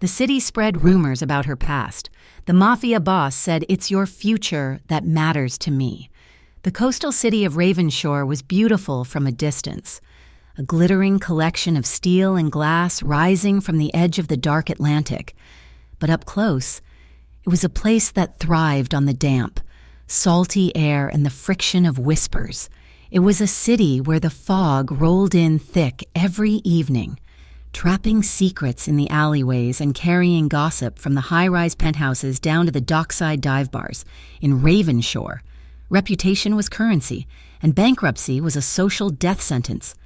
The city spread rumors about her past. The mafia boss said, "It's your future that matters to me." The coastal city of Ravenshore was beautiful from a distance, a glittering collection of steel and glass rising from the edge of the dark Atlantic. But up close, it was a place that thrived on the damp, salty air and the friction of whispers. It was a city where the fog rolled in thick every evening, trapping secrets in the alleyways and carrying gossip from the high-rise penthouses down to the dockside dive bars. In Ravenshore, reputation was currency, and bankruptcy was a social death sentence.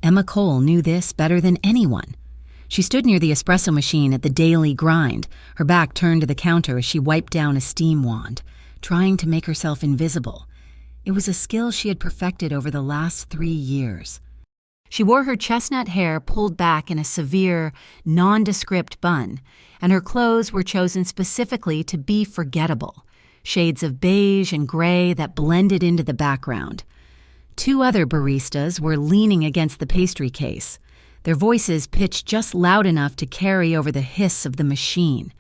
Emma Cole knew this better than anyone. She stood near the espresso machine at the daily grind, her back turned to the counter as she wiped down a steam wand, trying to make herself invisible. It was a skill she had perfected over the last 3 years. She wore her chestnut hair pulled back in a severe, nondescript bun, and her clothes were chosen specifically to be forgettable, shades of beige and gray that blended into the background. 2 other baristas were leaning against the pastry case, their voices pitched just loud enough to carry over the hiss of the machine.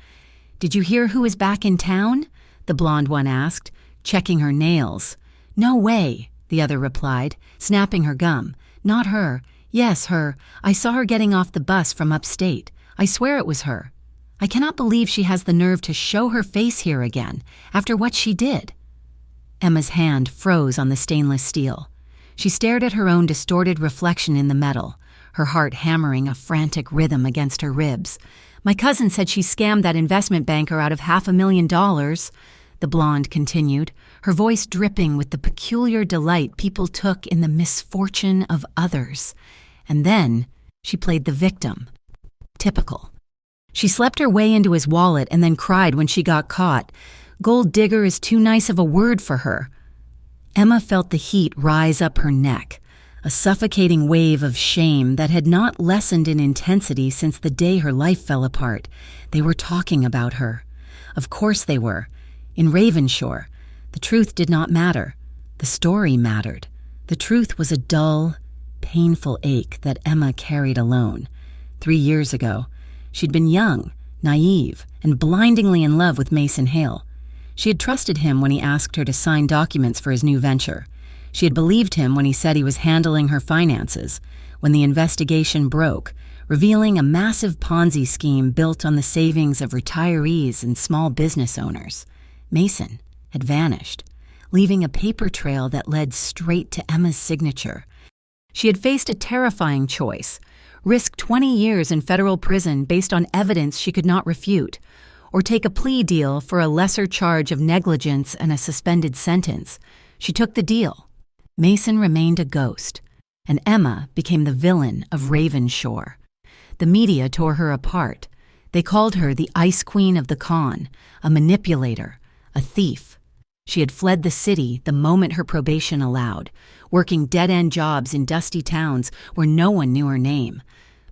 "Did you hear who is back in town?" the blonde one asked, checking her nails. "No way," the other replied, snapping her gum. "Not her. Yes, her. I saw her getting off the bus from upstate. I swear it was her. I cannot believe she has the nerve to show her face here again, after what she did." Emma's hand froze on the stainless steel. She stared at her own distorted reflection in the metal, her heart hammering a frantic rhythm against her ribs. "My cousin said she scammed that investment banker out of $500,000, the blonde continued, her voice dripping with the peculiar delight people took in the misfortune of others. And then she played the victim. Typical. She slept her way into his wallet and then cried when she got caught. Gold digger is too nice of a word for her. Emma felt the heat rise up her neck, a suffocating wave of shame that had not lessened in intensity since the day her life fell apart. They were talking about her. Of course they were. In Ravenshore, the truth did not matter. The story mattered. The truth was a dull, painful ache that Emma carried alone. 3 years ago, she'd been young, naive, and blindingly in love with Mason Hale. She had trusted him when he asked her to sign documents for his new venture. She had believed him when he said he was handling her finances, when the investigation broke, revealing a massive Ponzi scheme built on the savings of retirees and small business owners. Mason had vanished, leaving a paper trail that led straight to Emma's signature. She had faced a terrifying choice: risk 20 years in federal prison based on evidence she could not refute, or take a plea deal for a lesser charge of negligence and a suspended sentence. She took the deal. Mason remained a ghost, and Emma became the villain of Ravenshore. The media tore her apart. They called her the Ice Queen of the Con, a manipulator, a thief. She had fled the city the moment her probation allowed, working dead-end jobs in dusty towns where no one knew her name.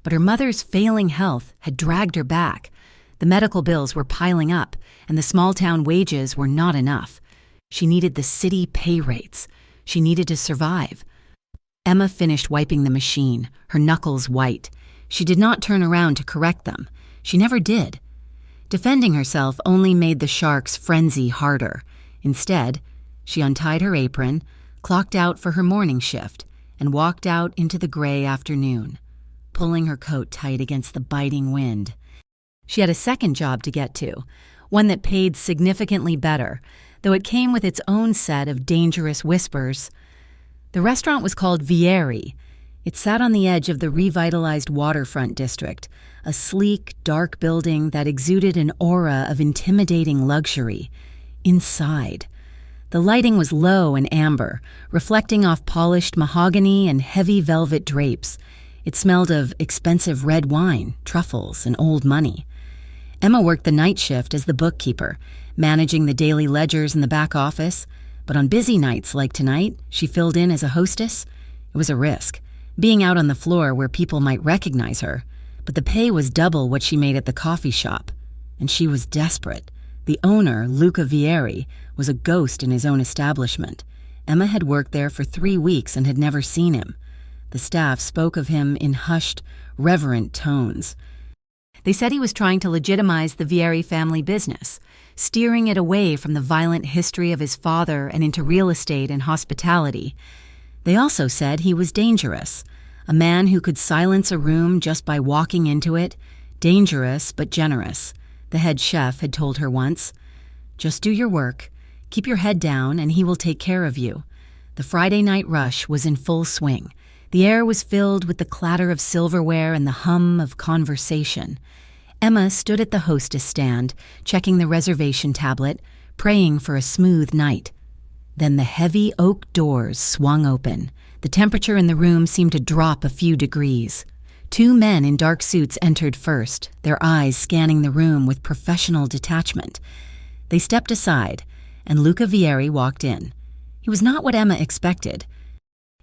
But her mother's failing health had dragged her back. The medical bills were piling up, and the small-town wages were not enough. She needed the city pay rates. She needed to survive. Emma finished wiping the machine, her knuckles white. She did not turn around to correct them. She never did. Defending herself only made the shark's frenzy harder. Instead, she untied her apron, clocked out for her morning shift, and walked out into the gray afternoon, pulling her coat tight against the biting wind. She had a second job to get to, one that paid significantly better, though it came with its own set of dangerous whispers. The restaurant was called Vieri. It sat on the edge of the revitalized waterfront district, a sleek, dark building that exuded an aura of intimidating luxury. Inside, the lighting was low and amber, reflecting off polished mahogany and heavy velvet drapes. It smelled of expensive red wine, truffles, and old money. Emma worked the night shift as the bookkeeper, managing the daily ledgers in the back office, but on busy nights like tonight, she filled in as a hostess. It was a risk, being out on the floor where people might recognize her, but the pay was double what she made at the coffee shop, and she was desperate. The owner, Luca Vieri, was a ghost in his own establishment. Emma had worked there for 3 weeks and had never seen him. The staff spoke of him in hushed, reverent tones. They said he was trying to legitimize the Vieri family business, steering it away from the violent history of his father and into real estate and hospitality. They also said he was dangerous, a man who could silence a room just by walking into it, dangerous but generous, the head chef had told her once. Just do your work, keep your head down, and he will take care of you. The Friday night rush was in full swing. The air was filled with the clatter of silverware and the hum of conversation. Emma stood at the hostess stand, checking the reservation tablet, praying for a smooth night. Then the heavy oak doors swung open. The temperature in the room seemed to drop a few degrees. 2 men in dark suits entered first, their eyes scanning the room with professional detachment. They stepped aside, and Luca Vieri walked in. He was not what Emma expected.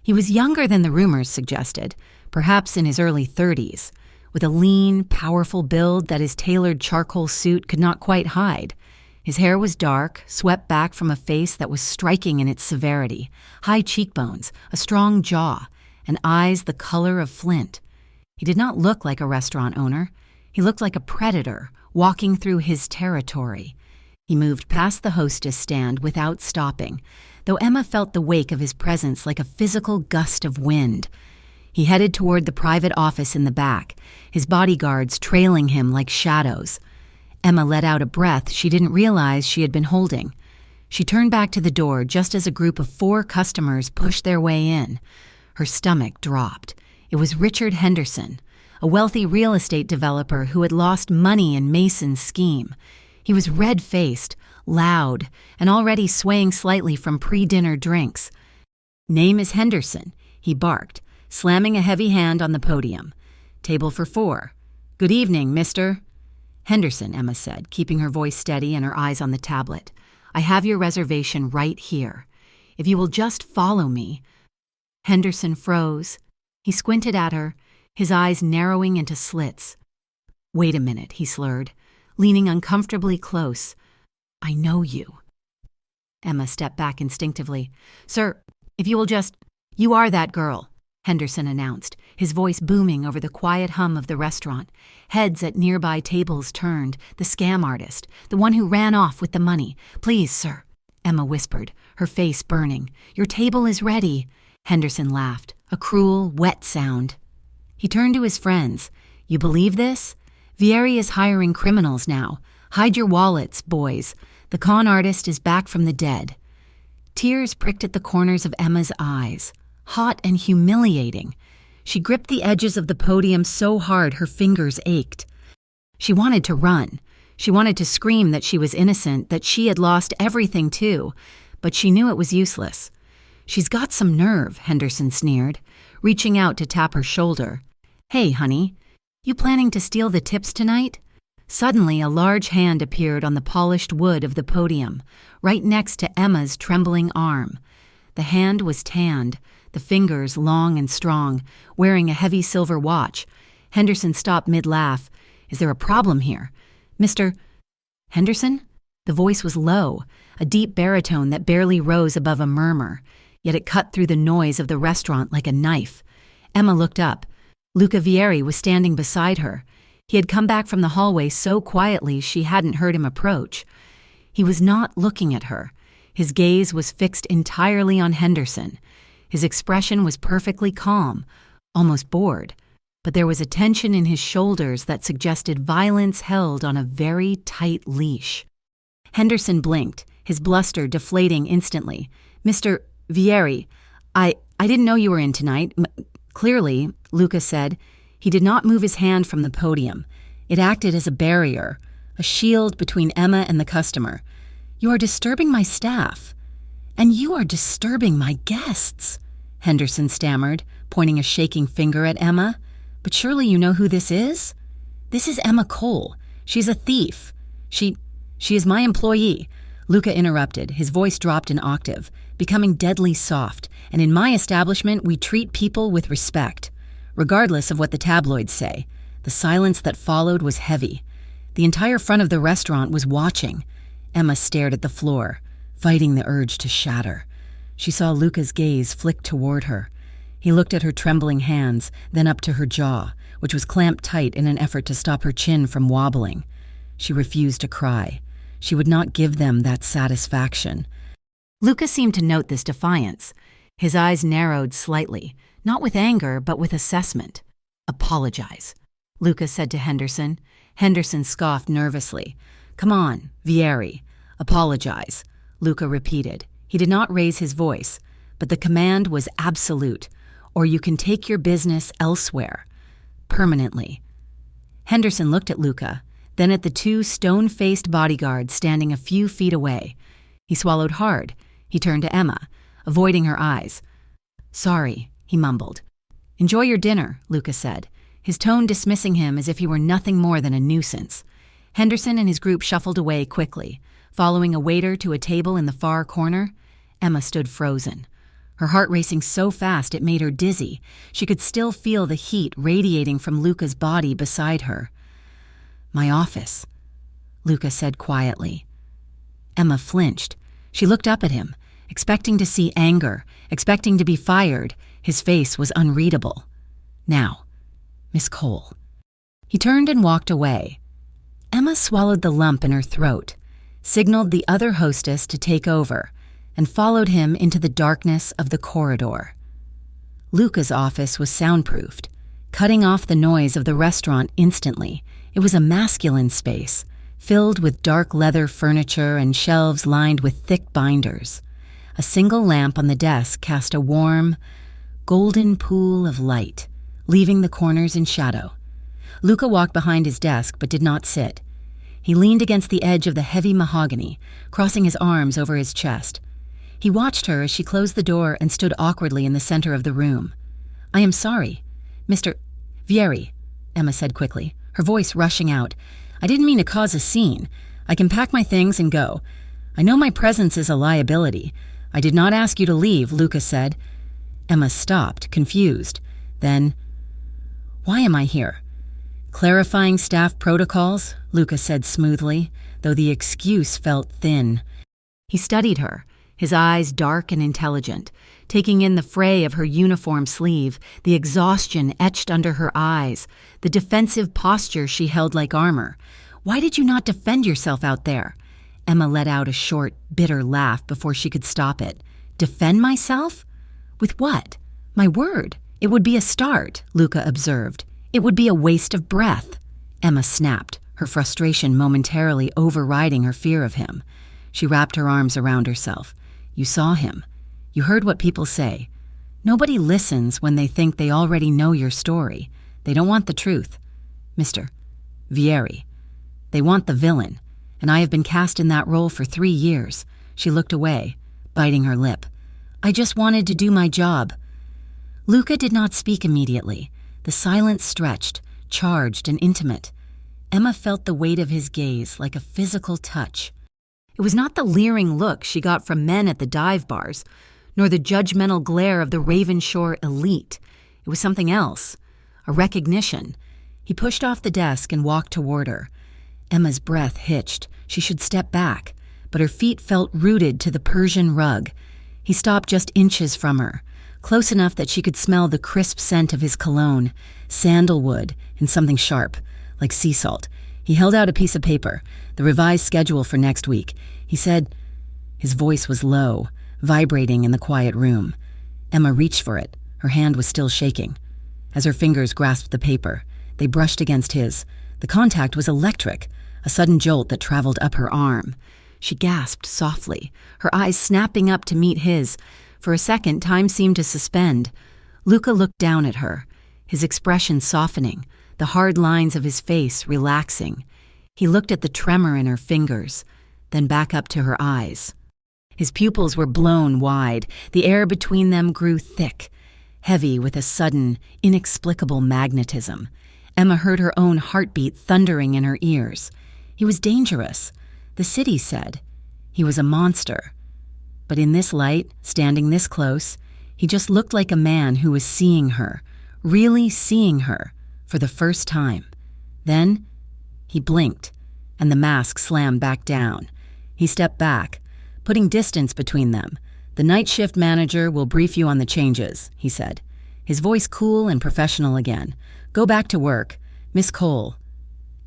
He was younger than the rumors suggested, perhaps in his early 30s, with a lean, powerful build that his tailored charcoal suit could not quite hide. His hair was dark, swept back from a face that was striking in its severity, high cheekbones, a strong jaw, and eyes the color of flint. He did not look like a restaurant owner. He looked like a predator walking through his territory. He moved past the hostess stand without stopping, though Emma felt the wake of his presence like a physical gust of wind. He headed toward the private office in the back, his bodyguards trailing him like shadows. Emma let out a breath she didn't realize she had been holding. She turned back to the door just as a group of 4 customers pushed their way in. Her stomach dropped. It was Richard Henderson, a wealthy real estate developer who had lost money in Mason's scheme. He was red-faced, loud, and already swaying slightly from pre-dinner drinks. "Name is Henderson," he barked, slamming a heavy hand on the podium. "Table for 4. Good evening, mister." "Henderson," Emma said, keeping her voice steady and her eyes on the tablet. "I have your reservation right here. If you will just follow me." Henderson froze. He squinted at her, his eyes narrowing into slits. "Wait a minute," he slurred, leaning uncomfortably close. "I know you." Emma stepped back instinctively. "Sir, if you will just—" "You are that girl," Henderson announced, his voice booming over the quiet hum of the restaurant. Heads at nearby tables turned, the scam artist, the one who ran off with the money. "Please, sir," Emma whispered, her face burning. "Your table is ready." Henderson laughed, a cruel, wet sound. He turned to his friends. "You believe this? Vieri is hiring criminals now. Hide your wallets, boys. The con artist is back from the dead." Tears pricked at the corners of Emma's eyes, hot and humiliating. She gripped the edges of the podium so hard her fingers ached. She wanted to run. She wanted to scream that she was innocent, that she had lost everything too, but she knew it was useless. "She's got some nerve," Henderson sneered, reaching out to tap her shoulder. "Hey, honey, you planning to steal the tips tonight?" Suddenly, a large hand appeared on the polished wood of the podium, right next to Emma's trembling arm. The hand was tanned, the fingers long and strong, wearing a heavy silver watch. Henderson stopped mid-laugh. "Is there a problem here? Mr. Henderson?" The voice was low, a deep baritone that barely rose above a murmur, yet it cut through the noise of the restaurant like a knife. Emma looked up. Luca Vieri was standing beside her. He had come back from the hallway so quietly she hadn't heard him approach. He was not looking at her. His gaze was fixed entirely on Henderson. His expression was perfectly calm, almost bored, but there was a tension in his shoulders that suggested violence held on a very tight leash. Henderson blinked, his bluster deflating instantly. "Mr. Vieri, I didn't know you were in tonight." "Clearly," Luca said. He did not move his hand from the podium. It acted as a barrier, a shield between Emma and the customer. "You are disturbing my staff. And you are disturbing my guests," Henderson stammered, pointing a shaking finger at Emma. "But surely you know who this is? This is Emma Cole. She's a thief. She is my employee." Luca interrupted, his voice dropped an octave, becoming deadly soft. "And in my establishment, we treat people with respect, regardless of what the tabloids say." The silence that followed was heavy. The entire front of the restaurant was watching. Emma stared at the floor, fighting the urge to shatter. She saw Luca's gaze flick toward her. He looked at her trembling hands, then up to her jaw, which was clamped tight in an effort to stop her chin from wobbling. She refused to cry. She would not give them that satisfaction. Luca seemed to note this defiance. His eyes narrowed slightly, not with anger, but with assessment. "Apologize," Luca said to Henderson. Henderson scoffed nervously. "Come on, Vieri. Apologize," Luca repeated. He did not raise his voice, but the command was absolute, or you can take your business elsewhere. Permanently. Henderson looked at Luca, then at the two stone-faced bodyguards standing a few feet away. He swallowed hard. He turned to Emma, avoiding her eyes. "Sorry," he mumbled. "Enjoy your dinner," Luca said, his tone dismissing him as if he were nothing more than a nuisance. Henderson and his group shuffled away quickly, following a waiter to a table in the far corner. Emma stood frozen, her heart racing so fast it made her dizzy. She could still feel the heat radiating from Luca's body beside her. "My office," Luca said quietly. Emma flinched. She looked up at him, expecting to see anger, expecting to be fired. His face was unreadable. "Now, Miss Cole." He turned and walked away. Emma swallowed the lump in her throat, signaled the other hostess to take over, and followed him into the darkness of the corridor. Luca's office was soundproofed, cutting off the noise of the restaurant instantly. It was a masculine space, filled with dark leather furniture and shelves lined with thick binders. A single lamp on the desk cast a warm, golden pool of light, leaving the corners in shadow. Luca walked behind his desk but did not sit. He leaned against the edge of the heavy mahogany, crossing his arms over his chest. He watched her as she closed the door and stood awkwardly in the center of the room. "I am sorry, Mr. Vieri," Emma said quickly, her voice rushing out. "I didn't mean to cause a scene. I can pack my things and go. I know my presence is a liability. I did not ask you to leave," Luca said. Emma stopped, confused. Then, "Why am I here?" "Clarifying staff protocols," Luca said smoothly, though the excuse felt thin. He studied her, his eyes dark and intelligent, taking in the fray of her uniform sleeve, the exhaustion etched under her eyes, the defensive posture she held like armor. "Why did you not defend yourself out there?" Emma let out a short, bitter laugh before she could stop it. "Defend myself? With what? My word. It would be a start," Luca observed. "It would be a waste of breath." Emma snapped, her frustration momentarily overriding her fear of him. She wrapped her arms around herself. "You saw him. You heard what people say. Nobody listens when they think they already know your story. They don't want the truth. Mr. Vieri. They want the villain, and I have been cast in that role for 3 years." She looked away, biting her lip. "I just wanted to do my job." Luca did not speak immediately. The silence stretched, charged and intimate. Emma felt the weight of his gaze like a physical touch. It was not the leering look she got from men at the dive bars, nor the judgmental glare of the Ravenshore elite. It was something else, a recognition. He pushed off the desk and walked toward her. Emma's breath hitched. She should step back, but her feet felt rooted to the Persian rug. He stopped just inches from her, close enough that she could smell the crisp scent of his cologne, sandalwood, and something sharp, like sea salt. He held out a piece of paper, the revised schedule for next week. He said, his voice was low, vibrating in the quiet room. Emma reached for it. Her hand was still shaking. As her fingers grasped the paper, they brushed against his. The contact was electric, a sudden jolt that traveled up her arm. She gasped softly, her eyes snapping up to meet his. For a second, time seemed to suspend. Luca looked down at her, his expression softening, the hard lines of his face relaxing. He looked at the tremor in her fingers, then back up to her eyes. His pupils were blown wide. The air between them grew thick, heavy with a sudden, inexplicable magnetism. Emma heard her own heartbeat thundering in her ears. He was dangerous, the city said. He was a monster. But in this light, standing this close, he just looked like a man who was seeing her, really seeing her, for the first time. Then, he blinked, and the mask slammed back down. He stepped back, putting distance between them. "The night shift manager will brief you on the changes," he said, his voice cool and professional again. Go back to work. Miss Cole."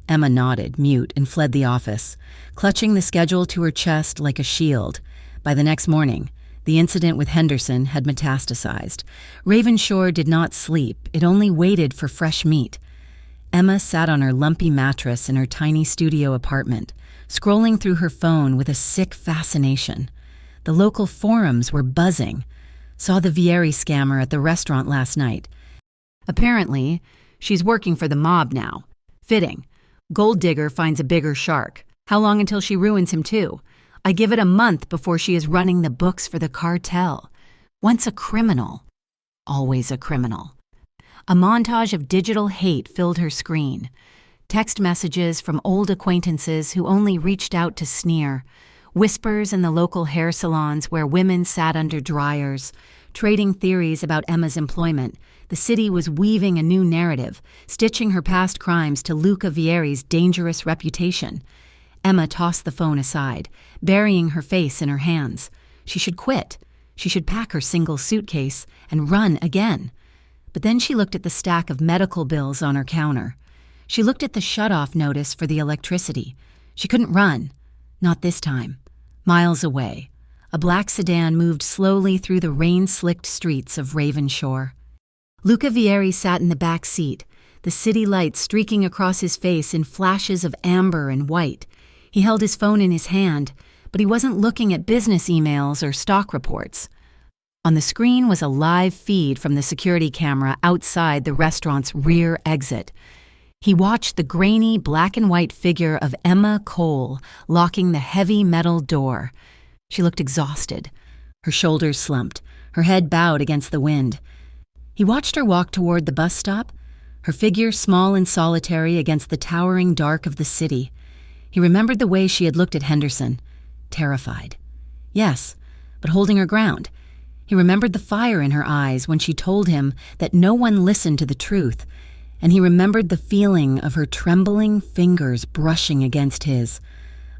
Emma nodded, mute, and fled the office, clutching the schedule to her chest like a shield. By the next morning, the incident with Henderson had metastasized. Ravensshore did not sleep. It only waited for fresh meat. Emma sat on her lumpy mattress in her tiny studio apartment, scrolling through her phone with a sick fascination. The local forums were buzzing. Saw the Vieri scammer at the restaurant last night. Apparently, she's working for the mob now. Fitting. Gold digger finds a bigger shark. How long until she ruins him too? I give it a month before she is running the books for the cartel. Once a criminal, always a criminal. A montage of digital hate filled her screen. Text messages from old acquaintances who only reached out to sneer. Whispers in the local hair salons where women sat under dryers. Trading theories about Emma's employment. The city was weaving a new narrative, stitching her past crimes to Luca Vieri's dangerous reputation. Emma tossed the phone aside, burying her face in her hands. She should quit. She should pack her single suitcase and run again. But then she looked at the stack of medical bills on her counter. She looked at the shut-off notice for the electricity. She couldn't run. Not this time. Miles away, a black sedan moved slowly through the rain-slicked streets of Ravensshore. Luca Vieri sat in the back seat, the city lights streaking across his face in flashes of amber and white. He held his phone in his hand, but he wasn't looking at business emails or stock reports. On the screen was a live feed from the security camera outside the restaurant's rear exit. He watched the grainy black and white figure of Emma Cole locking the heavy metal door. She looked exhausted. Her shoulders slumped, her head bowed against the wind. He watched her walk toward the bus stop, her figure small and solitary against the towering dark of the city. He remembered the way she had looked at Henderson, terrified. Yes, but holding her ground. He remembered the fire in her eyes when she told him that no one listened to the truth, and he remembered the feeling of her trembling fingers brushing against his,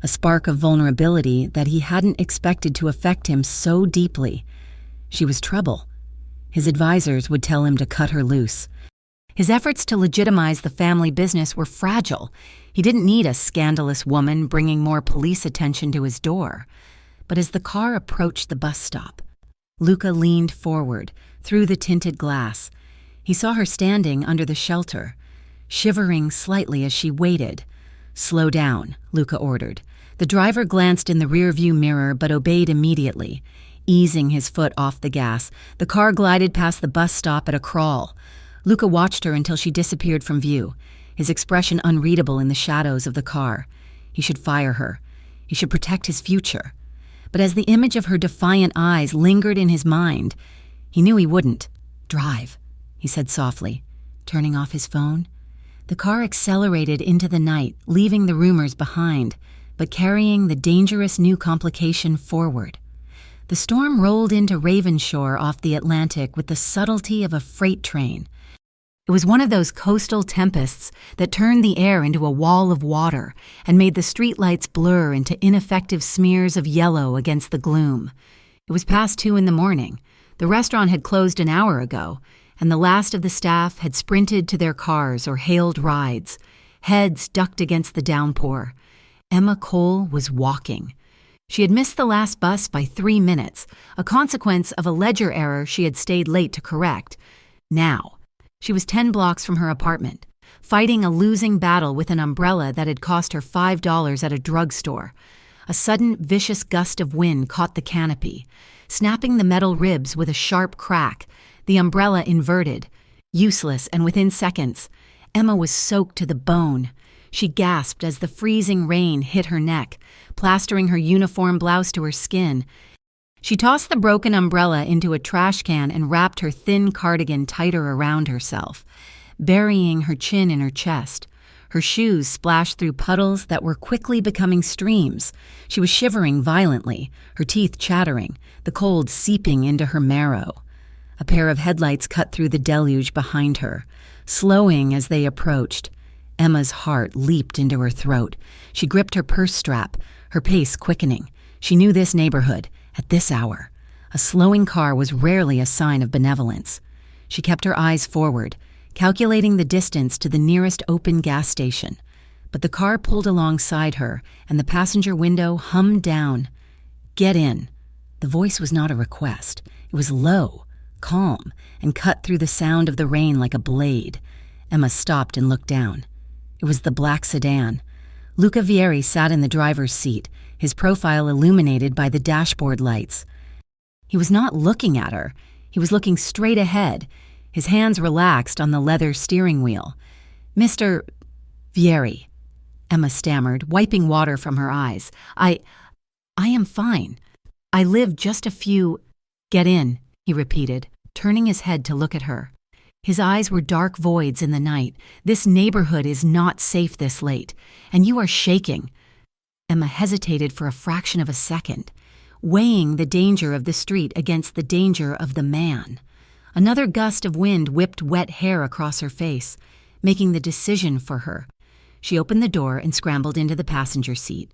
a spark of vulnerability that he hadn't expected to affect him so deeply. She was trouble. His advisors would tell him to cut her loose. His efforts to legitimize the family business were fragile. He didn't need a scandalous woman bringing more police attention to his door. But as the car approached the bus stop, Luca leaned forward, through the tinted glass. He saw her standing under the shelter, shivering slightly as she waited. "Slow down," Luca ordered. The driver glanced in the rearview mirror but obeyed immediately. Easing his foot off the gas, the car glided past the bus stop at a crawl. Luca watched her until she disappeared from view, his expression unreadable in the shadows of the car. He should fire her. He should protect his future. But as the image of her defiant eyes lingered in his mind, he knew he wouldn't. "Drive," he said softly, turning off his phone. The car accelerated into the night, leaving the rumors behind, but carrying the dangerous new complication forward. The storm rolled into Ravensshore off the Atlantic with the subtlety of a freight train. It was one of those coastal tempests that turned the air into a wall of water and made the streetlights blur into ineffective smears of yellow against the gloom. It was past 2 a.m. The restaurant had closed an hour ago, and the last of the staff had sprinted to their cars or hailed rides, heads ducked against the downpour. Emma Cole was walking. She had missed the last bus by 3 minutes, a consequence of a ledger error she had stayed late to correct. Now, she was 10 blocks from her apartment, fighting a losing battle with an umbrella that had cost her $5 at a drugstore. A sudden, vicious gust of wind caught the canopy, snapping the metal ribs with a sharp crack, the umbrella inverted. Useless, and within seconds, Emma was soaked to the bone. She gasped as the freezing rain hit her neck, plastering her uniform blouse to her skin. She tossed the broken umbrella into a trash can and wrapped her thin cardigan tighter around herself, burying her chin in her chest. Her shoes splashed through puddles that were quickly becoming streams. She was shivering violently, her teeth chattering, the cold seeping into her marrow. A pair of headlights cut through the deluge behind her, slowing as they approached. Emma's heart leaped into her throat. She gripped her purse strap, her pace quickening. She knew this neighborhood, at this hour. A slowing car was rarely a sign of benevolence. She kept her eyes forward, calculating the distance to the nearest open gas station. But the car pulled alongside her, and the passenger window hummed down. "Get in." The voice was not a request. It was low, calm, and cut through the sound of the rain like a blade. Emma stopped and looked down. It was the black sedan. Luca Vieri sat in the driver's seat, his profile illuminated by the dashboard lights. He was not looking at her. He was looking straight ahead, his hands relaxed on the leather steering wheel. "Mr. Vieri," Emma stammered, wiping water from her eyes. I am fine. I live just a few—" "Get in," he repeated, turning his head to look at her. His eyes were dark voids in the night. "This neighborhood is not safe this late, and you are shaking." Emma hesitated for a fraction of a second, weighing the danger of the street against the danger of the man. Another gust of wind whipped wet hair across her face, making the decision for her. She opened the door and scrambled into the passenger seat.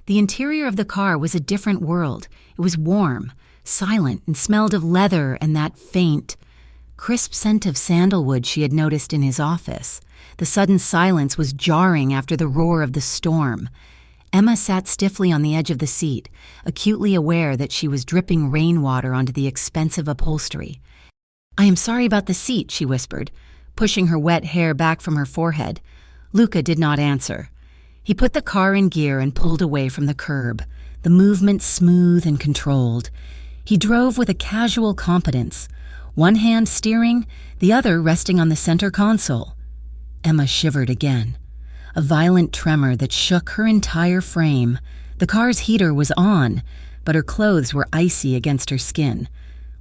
The interior of the car was a different world. It was warm, silent, and smelled of leather and that faint, crisp scent of sandalwood she had noticed in his office. The sudden silence was jarring after the roar of the storm. Emma sat stiffly on the edge of the seat, acutely aware that she was dripping rainwater onto the expensive upholstery. "I am sorry about the seat," she whispered, pushing her wet hair back from her forehead. Luca did not answer. He put the car in gear and pulled away from the curb, the movement smooth and controlled. He drove with a casual competence, one hand steering, the other resting on the center console. Emma shivered again, a violent tremor that shook her entire frame. The car's heater was on, but her clothes were icy against her skin.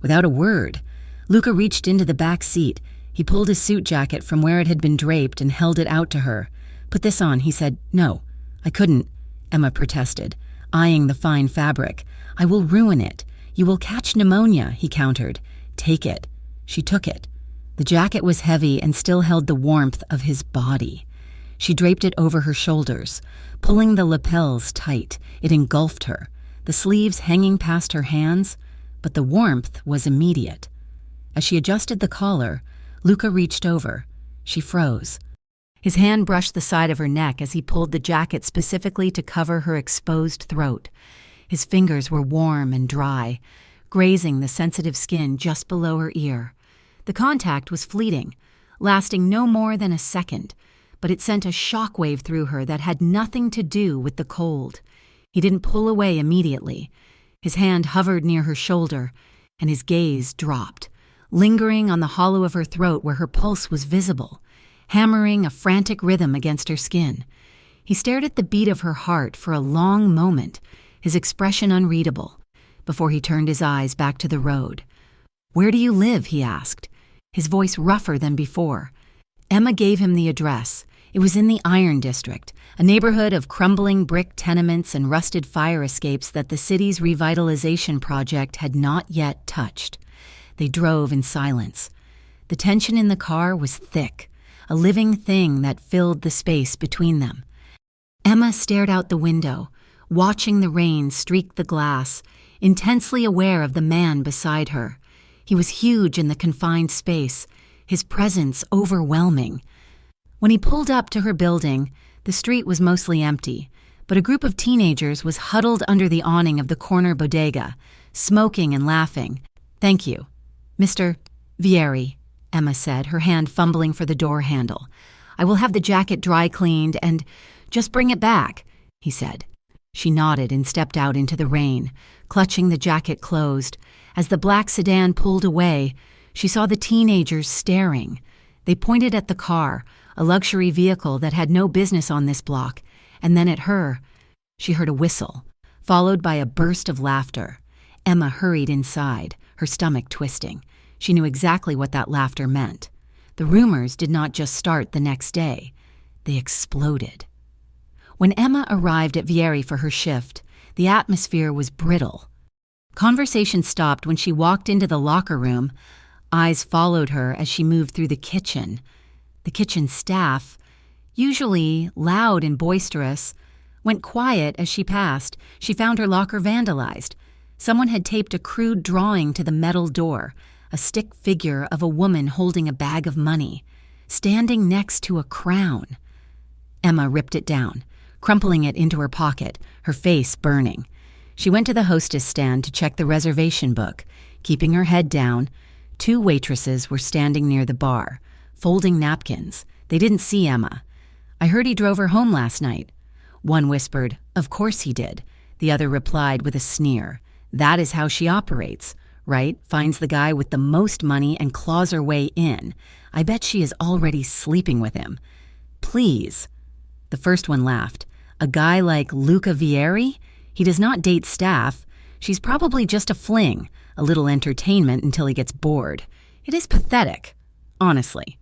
Without a word, Luca reached into the back seat. He pulled his suit jacket from where it had been draped and held it out to her. "Put this on," he said. "No, I couldn't," Emma protested, eyeing the fine fabric. "I will ruin it. You will catch pneumonia," he countered. "Take it." She took it. The jacket was heavy and still held the warmth of his body. She draped it over her shoulders, pulling the lapels tight. It engulfed her, the sleeves hanging past her hands, but the warmth was immediate. As she adjusted the collar, Luca reached over. She froze. His hand brushed the side of her neck as he pulled the jacket specifically to cover her exposed throat. His fingers were warm and dry, grazing the sensitive skin just below her ear. The contact was fleeting, lasting no more than a second, but it sent a shockwave through her that had nothing to do with the cold. He didn't pull away immediately. His hand hovered near her shoulder, and his gaze dropped, lingering on the hollow of her throat where her pulse was visible, hammering a frantic rhythm against her skin. He stared at the beat of her heart for a long moment, his expression unreadable, before he turned his eyes back to the road. "Where do you live?" he asked, his voice rougher than before. Emma gave him the address. It was in the Iron District, a neighborhood of crumbling brick tenements and rusted fire escapes that the city's revitalization project had not yet touched. They drove in silence. The tension in the car was thick, a living thing that filled the space between them. Emma stared out the window, watching the rain streak the glass, intensely aware of the man beside her. He was huge in the confined space, his presence overwhelming. When he pulled up to her building, the street was mostly empty, but a group of teenagers was huddled under the awning of the corner bodega, smoking and laughing. "Thank you, Mr. Vieri," Emma said, her hand fumbling for the door handle. "I will have the jacket dry cleaned and just bring it back," he said. She nodded and stepped out into the rain, clutching the jacket closed. As the black sedan pulled away, she saw the teenagers staring. They pointed at the car, a luxury vehicle that had no business on this block, and then at her. She heard a whistle, followed by a burst of laughter. Emma hurried inside, her stomach twisting. She knew exactly what that laughter meant. The rumors did not just start the next day. They exploded. When Emma arrived at Vieri for her shift, the atmosphere was brittle. Conversation stopped when she walked into the locker room. Eyes followed her as she moved through the kitchen. The kitchen staff, usually loud and boisterous, went quiet as she passed. She found her locker vandalized. Someone had taped a crude drawing to the metal door, a stick figure of a woman holding a bag of money. standing next to a crown. Emma ripped it down, crumpling it into her pocket, her face burning. She went to the hostess stand to check the reservation book. Keeping her head down, 2 waitresses were standing near the bar, folding napkins. They didn't see Emma. "I heard he drove her home last night." One whispered, "Of course he did." The other replied with a sneer, "That is how she operates, right? Finds the guy with the most money and claws her way in. I bet she is already sleeping with him." "Please." The first one laughed. "A guy like Luca Vieri? He does not date staff. She's probably just a fling, a little entertainment until he gets bored. It is pathetic, honestly.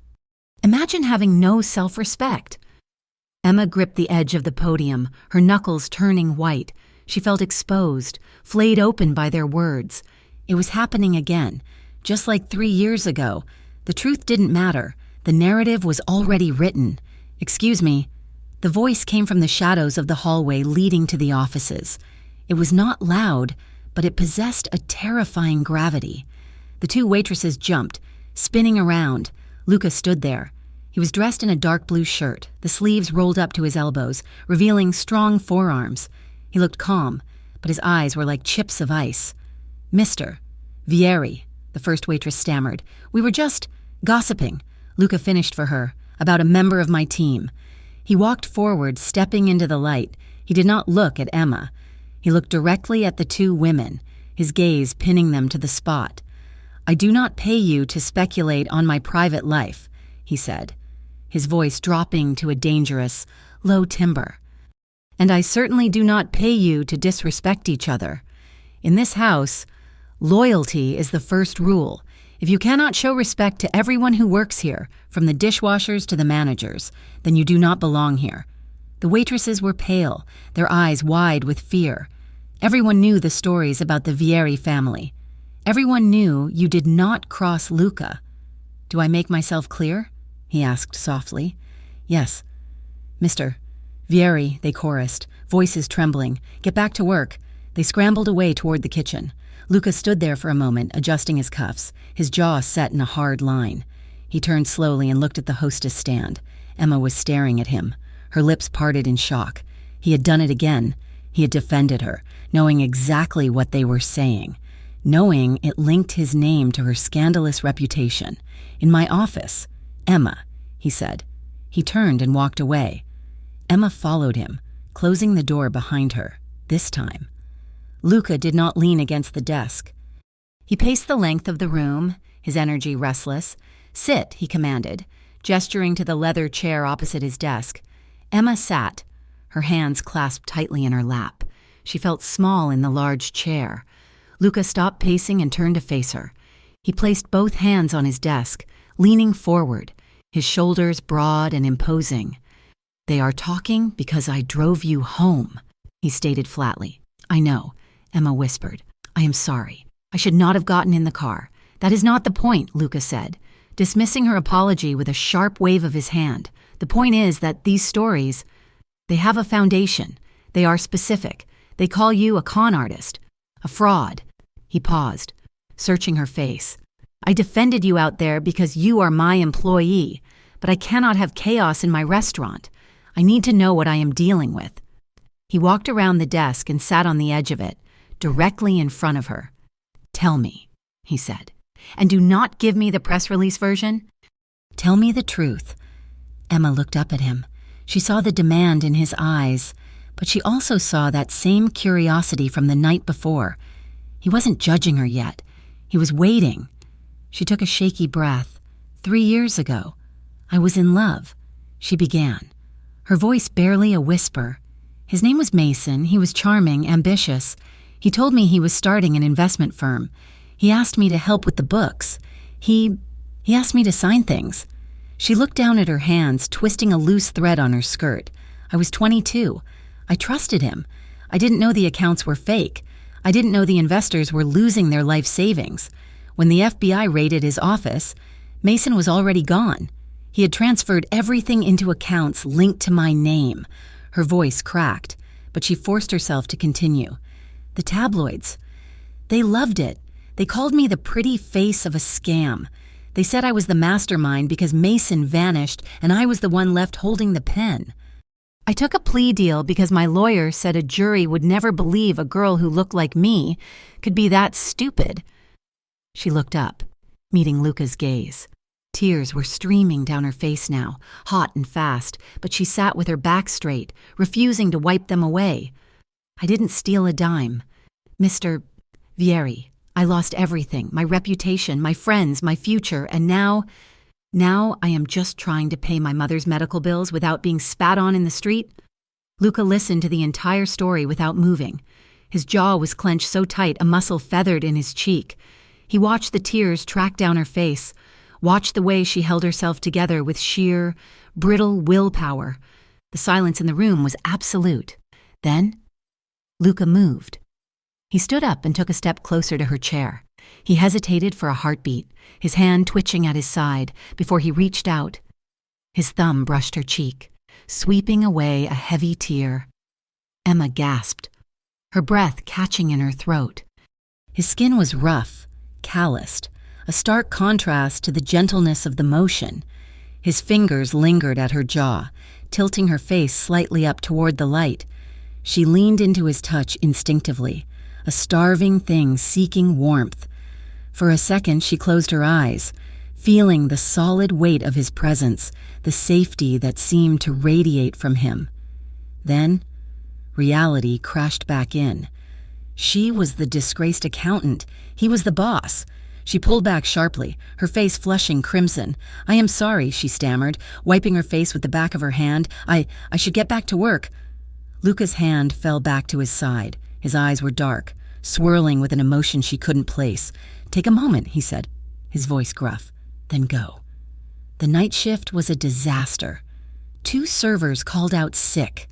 Imagine having no self-respect." Emma gripped the edge of the podium, her knuckles turning white. She felt exposed, flayed open by their words. It was happening again, just like 3 years ago. The truth didn't matter. The narrative was already written. "Excuse me." The voice came from the shadows of the hallway leading to the offices. It was not loud, but it possessed a terrifying gravity. The 2 waitresses jumped, spinning around. Luca stood there. He was dressed in a dark blue shirt, the sleeves rolled up to his elbows, revealing strong forearms. He looked calm, but his eyes were like chips of ice. "Mr. Vieri," the first waitress stammered. "We were just gossiping," Luca finished for her, "about a member of my team." He walked forward, stepping into the light. He did not look at Emma. He looked directly at the 2 women, his gaze pinning them to the spot. "I do not pay you to speculate on my private life," he said, his voice dropping to a dangerous, low timbre. "And I certainly do not pay you to disrespect each other. In this house, loyalty is the first rule. If you cannot show respect to everyone who works here, from the dishwashers to the managers, then you do not belong here." The waitresses were pale, their eyes wide with fear. Everyone knew the stories about the Vieri family. Everyone knew you did not cross Luca. "Do I make myself clear?" he asked softly. "Yes." "Mr. Vieri," they chorused, voices trembling. "Get back to work." They scrambled away toward the kitchen. Luca stood there for a moment, adjusting his cuffs, his jaw set in a hard line. He turned slowly and looked at the hostess stand. Emma was staring at him, her lips parted in shock. He had done it again. He had defended her, knowing exactly what they were saying, knowing it linked his name to her scandalous reputation. "In my office." "Emma," he said. He turned and walked away. Emma followed him, closing the door behind her, this time. Luca did not lean against the desk. He paced the length of the room, his energy restless. "Sit," he commanded, gesturing to the leather chair opposite his desk. Emma sat, her hands clasped tightly in her lap. She felt small in the large chair. Luca stopped pacing and turned to face her. He placed both hands on his desk, leaning forward, his shoulders broad and imposing. "They are talking because I drove you home," he stated flatly. "I know," Emma whispered. "I am sorry. I should not have gotten in the car." "That is not the point," Luca said, dismissing her apology with a sharp wave of his hand. "The point is that these stories, they have a foundation. They are specific. They call you a con artist, a fraud." He paused, searching her face. "I defended you out there because you are my employee, but I cannot have chaos in my restaurant. I need to know what I am dealing with." He walked around the desk and sat on the edge of it, directly in front of her. "Tell me," he said, "and do not give me the press release version. Tell me the truth." Emma looked up at him. She saw the demand in his eyes, but she also saw that same curiosity from the night before. He wasn't judging her yet. He was waiting. She took a shaky breath. 3 years ago, I was in love," she began, her voice barely a whisper. "His name was Mason. He was charming, ambitious. He told me he was starting an investment firm. He asked me to help with the books. He asked me to sign things." She looked down at her hands, twisting a loose thread on her skirt. "I was 22. I trusted him. I didn't know the accounts were fake. I didn't know the investors were losing their life savings. When the FBI raided his office, Mason was already gone. He had transferred everything into accounts linked to my name." Her voice cracked, but she forced herself to continue. "The tabloids, they loved it. They called me the pretty face of a scam. They said I was the mastermind because Mason vanished and I was the one left holding the pen. I took a plea deal because my lawyer said a jury would never believe a girl who looked like me could be that stupid." She looked up, meeting Luca's gaze. Tears were streaming down her face now, hot and fast, but she sat with her back straight, refusing to wipe them away. "I didn't steal a dime. Mr. Vieri, I lost everything, my reputation, my friends, my future, and now I am just trying to pay my mother's medical bills without being spat on in the street." Luca listened to the entire story without moving. His jaw was clenched so tight a muscle feathered in his cheek. He watched the tears track down her face, watched the way she held herself together with sheer, brittle willpower. The silence in the room was absolute. Then, Luca moved. He stood up and took a step closer to her chair. He hesitated for a heartbeat, his hand twitching at his side, before he reached out. His thumb brushed her cheek, sweeping away a heavy tear. Emma gasped, her breath catching in her throat. His skin was rough, calloused, a stark contrast to the gentleness of the motion. His fingers lingered at her jaw, tilting her face slightly up toward the light. She leaned into his touch instinctively, a starving thing seeking warmth. For a second, she closed her eyes, feeling the solid weight of his presence, the safety that seemed to radiate from him. Then, reality crashed back in. She was the disgraced accountant. He was the boss. She pulled back sharply, her face flushing crimson. "I am sorry," she stammered, wiping her face with the back of her hand. I should get back to work." Luca's hand fell back to his side. His eyes were dark, swirling with an emotion she couldn't place. "Take a moment," he said, his voice gruff. "Then go." The night shift was a disaster. 2 servers called out sick,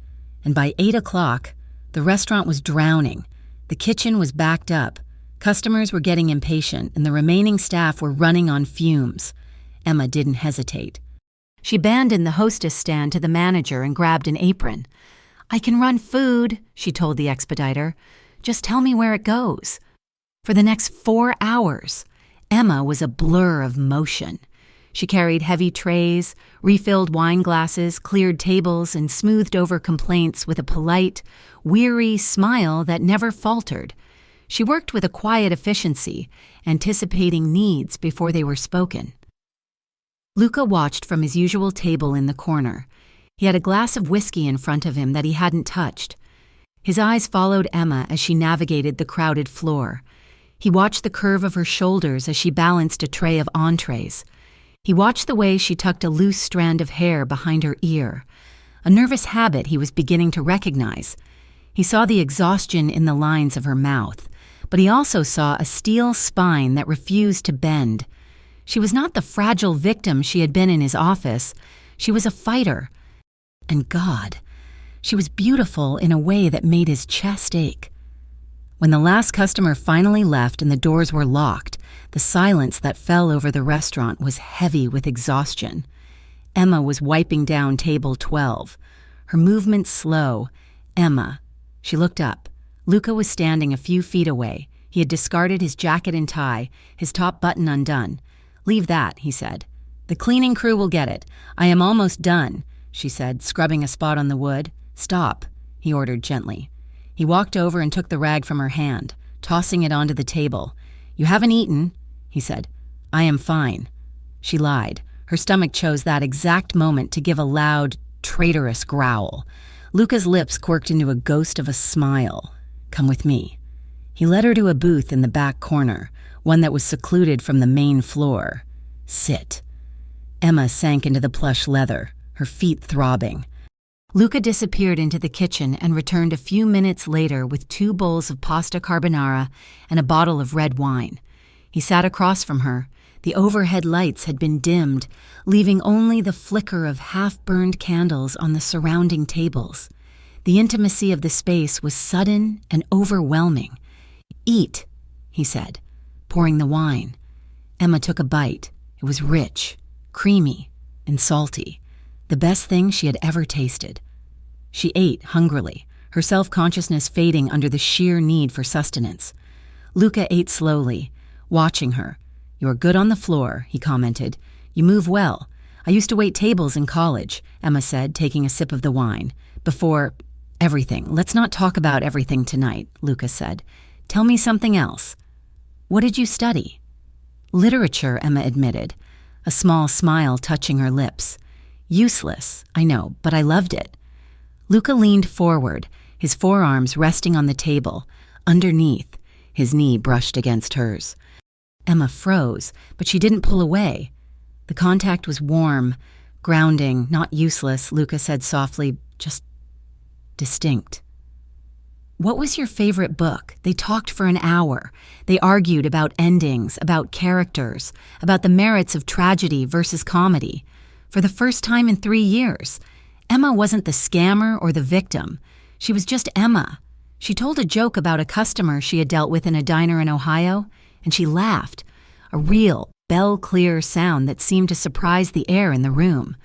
and by 8 o'clock, the restaurant was drowning. The kitchen was backed up. Customers were getting impatient, and the remaining staff were running on fumes. Emma didn't hesitate. She abandoned the hostess stand to the manager and grabbed an apron. "I can run food," she told the expediter. "Just tell me where it goes." For the next 4 hours, Emma was a blur of motion. She carried heavy trays, refilled wine glasses, cleared tables, and smoothed over complaints with a polite, weary smile that never faltered. She worked with a quiet efficiency, anticipating needs before they were spoken. Luca watched from his usual table in the corner. He had a glass of whiskey in front of him that he hadn't touched. His eyes followed Emma as she navigated the crowded floor. He watched the curve of her shoulders as she balanced a tray of entrees. He watched the way she tucked a loose strand of hair behind her ear, a nervous habit he was beginning to recognize. He saw the exhaustion in the lines of her mouth, but he also saw a steel spine that refused to bend. She was not the fragile victim she had been in his office. She was a fighter. And God, she was beautiful in a way that made his chest ache. When the last customer finally left and the doors were locked, the silence that fell over the restaurant was heavy with exhaustion. Emma was wiping down table 12, her movements slow. Emma. She looked up. Luca was standing a few feet away. He had discarded his jacket and tie, his top button undone. "Leave that," he said. "The cleaning crew will get it. I am almost done," she said, scrubbing a spot on the wood. "Stop," he ordered gently. He walked over and took the rag from her hand, tossing it onto the table. "You haven't eaten," he said. "I am fine." She lied. Her stomach chose that exact moment to give a loud, traitorous growl. Luca's lips quirked into a ghost of a smile. "Come with me." He led her to a booth in the back corner, one that was secluded from the main floor. "Sit." Emma sank into the plush leather, her feet throbbing. Luca disappeared into the kitchen and returned a few minutes later with 2 bowls of pasta carbonara and a bottle of red wine. He sat across from her. The overhead lights had been dimmed, leaving only the flicker of half-burned candles on the surrounding tables. The intimacy of the space was sudden and overwhelming. "Eat," he said, pouring the wine. Emma took a bite. It was rich, creamy, and salty, the best thing she had ever tasted. She ate hungrily, her self-consciousness fading under the sheer need for sustenance. Luca ate slowly, watching her. "You're good on the floor," he commented. "You move well. I used to wait tables in college," Emma said, taking a sip of the wine. "Before everything. Let's not talk about everything tonight," Luca said. "Tell me something else." "What did you study?" "Literature," Emma admitted, a small smile touching her lips. "Useless, I know, but I loved it." Luca leaned forward, his forearms resting on the table. Underneath, his knee brushed against hers. Emma froze, but she didn't pull away. The contact was warm, grounding, not useless, Luca said softly, just distinct. "What was your favorite book?" They talked for an hour. They argued about endings, about characters, about the merits of tragedy versus comedy. For the first time in 3 years, Emma wasn't the scammer or the victim. She was just Emma. She told a joke about a customer she had dealt with in a diner in Ohio, and she laughed, a real, bell-clear sound that seemed to surprise the air in the room.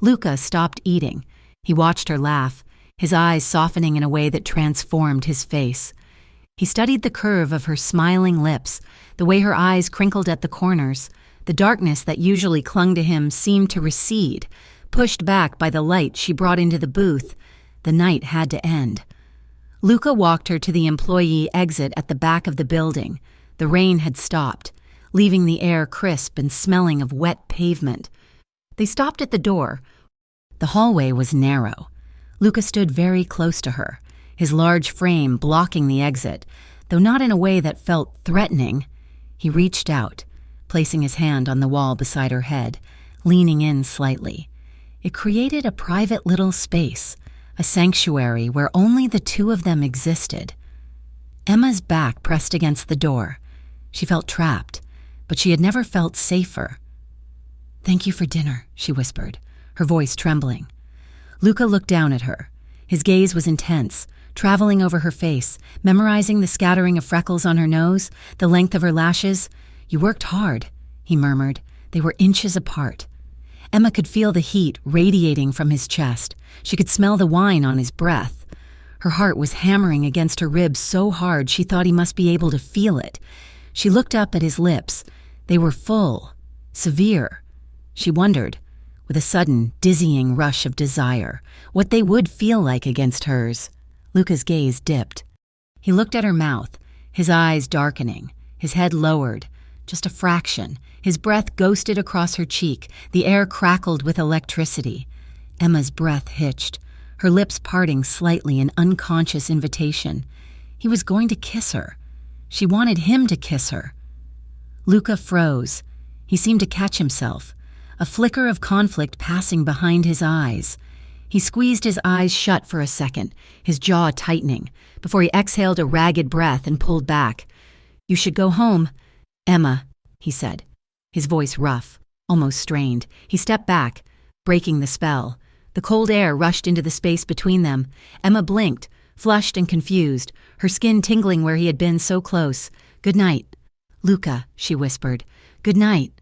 Luca stopped eating. He watched her laugh, his eyes softening in a way that transformed his face. He studied the curve of her smiling lips, the way her eyes crinkled at the corners. The darkness that usually clung to him seemed to recede, pushed back by the light she brought into the booth. The night had to end. Luca walked her to the employee exit at the back of the building. The rain had stopped, leaving the air crisp and smelling of wet pavement. They stopped at the door. The hallway was narrow. Luca stood very close to her, his large frame blocking the exit, though not in a way that felt threatening. He reached out, placing his hand on the wall beside her head, leaning in slightly. It created a private little space, a sanctuary where only the two of them existed. Emma's back pressed against the door. She felt trapped, but she had never felt safer. "Thank you for dinner," she whispered, her voice trembling. Luca looked down at her. His gaze was intense, traveling over her face, memorizing the scattering of freckles on her nose, the length of her lashes. "You worked hard," he murmured. They were inches apart. Emma could feel the heat radiating from his chest. She could smell the wine on his breath. Her heart was hammering against her ribs so hard she thought he must be able to feel it. She looked up at his lips. They were full, severe. She wondered, with a sudden, dizzying rush of desire, what they would feel like against hers. Luca's gaze dipped. He looked at her mouth, his eyes darkening, his head lowered, just a fraction. His breath ghosted across her cheek. The air crackled with electricity. Emma's breath hitched, her lips parting slightly in unconscious invitation. He was going to kiss her. She wanted him to kiss her. Luca froze. He seemed to catch himself, a flicker of conflict passing behind his eyes. He squeezed his eyes shut for a second, his jaw tightening, before he exhaled a ragged breath and pulled back. "You should go home, Emma," he said, his voice rough, almost strained. He stepped back, breaking the spell. The cold air rushed into the space between them. Emma blinked, flushed and confused, her skin tingling where he had been so close. "Good night." "Luca," she whispered. "Good night."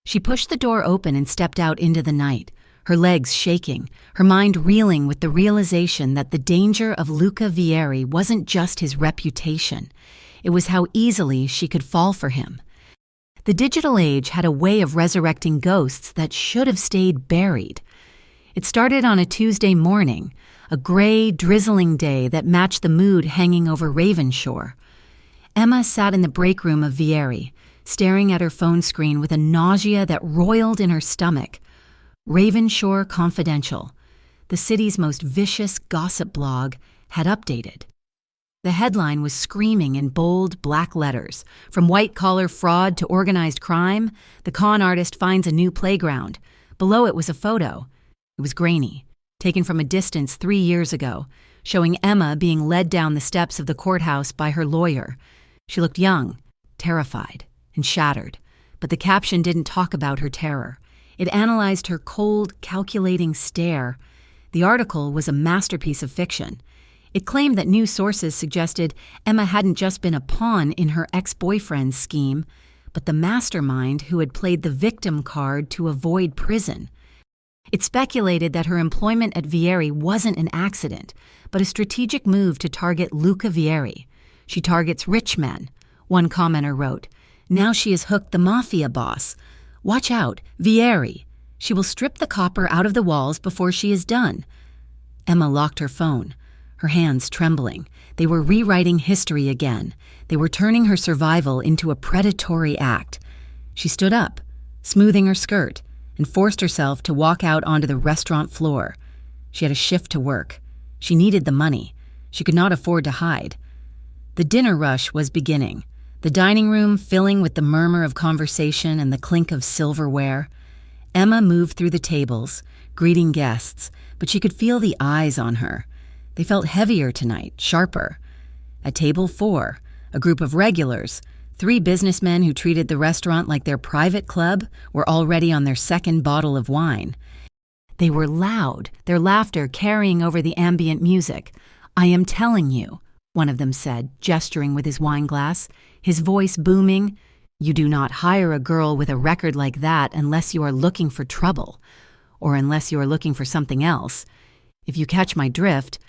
She pushed the door open and stepped out into the night, her legs shaking, her mind reeling with the realization that the danger of Luca Vieri wasn't just his reputation. It was how easily she could fall for him. The digital age had a way of resurrecting ghosts that should have stayed buried. It started on a Tuesday morning, a gray, drizzling day that matched the mood hanging over Ravenshore. Emma sat in the break room of Vieri, staring at her phone screen with a nausea that roiled in her stomach. Ravenshore Confidential, the city's most vicious gossip blog, had updated. The headline was screaming in bold, black letters. From white-collar fraud to organized crime, the con artist finds a new playground. Below it was a photo. It was grainy, taken from a distance 3 years ago, showing Emma being led down the steps of the courthouse by her lawyer. She looked young, terrified, and shattered, but the caption didn't talk about her terror. It analyzed her cold, calculating stare. The article was a masterpiece of fiction. It claimed that news sources suggested Emma hadn't just been a pawn in her ex-boyfriend's scheme, but the mastermind who had played the victim card to avoid prison. It speculated that her employment at Vieri wasn't an accident, but a strategic move to target Luca Vieri. "She targets rich men," one commenter wrote. Now she has hooked the mafia boss. Watch out, Vieri. She will strip the copper out of the walls before she is done. Emma locked her phone, her hands trembling. They were rewriting history again. They were turning her survival into a predatory act. She stood up, smoothing her skirt, and forced herself to walk out onto the restaurant floor. She had a shift to work. She needed the money. She could not afford to hide. The dinner rush was beginning, the dining room filling with the murmur of conversation and the clink of silverware. Emma moved through the tables, greeting guests, but she could feel the eyes on her. They felt heavier tonight, sharper. At table 4, a group of regulars, 3 businessmen who treated the restaurant like their private club, were already on their second bottle of wine. They were loud, their laughter carrying over the ambient music. "I am telling you," one of them said, gesturing with his wine glass, his voice booming, "you do not hire a girl with a record like that unless you are looking for trouble, or unless you are looking for something else. If you catch my drift."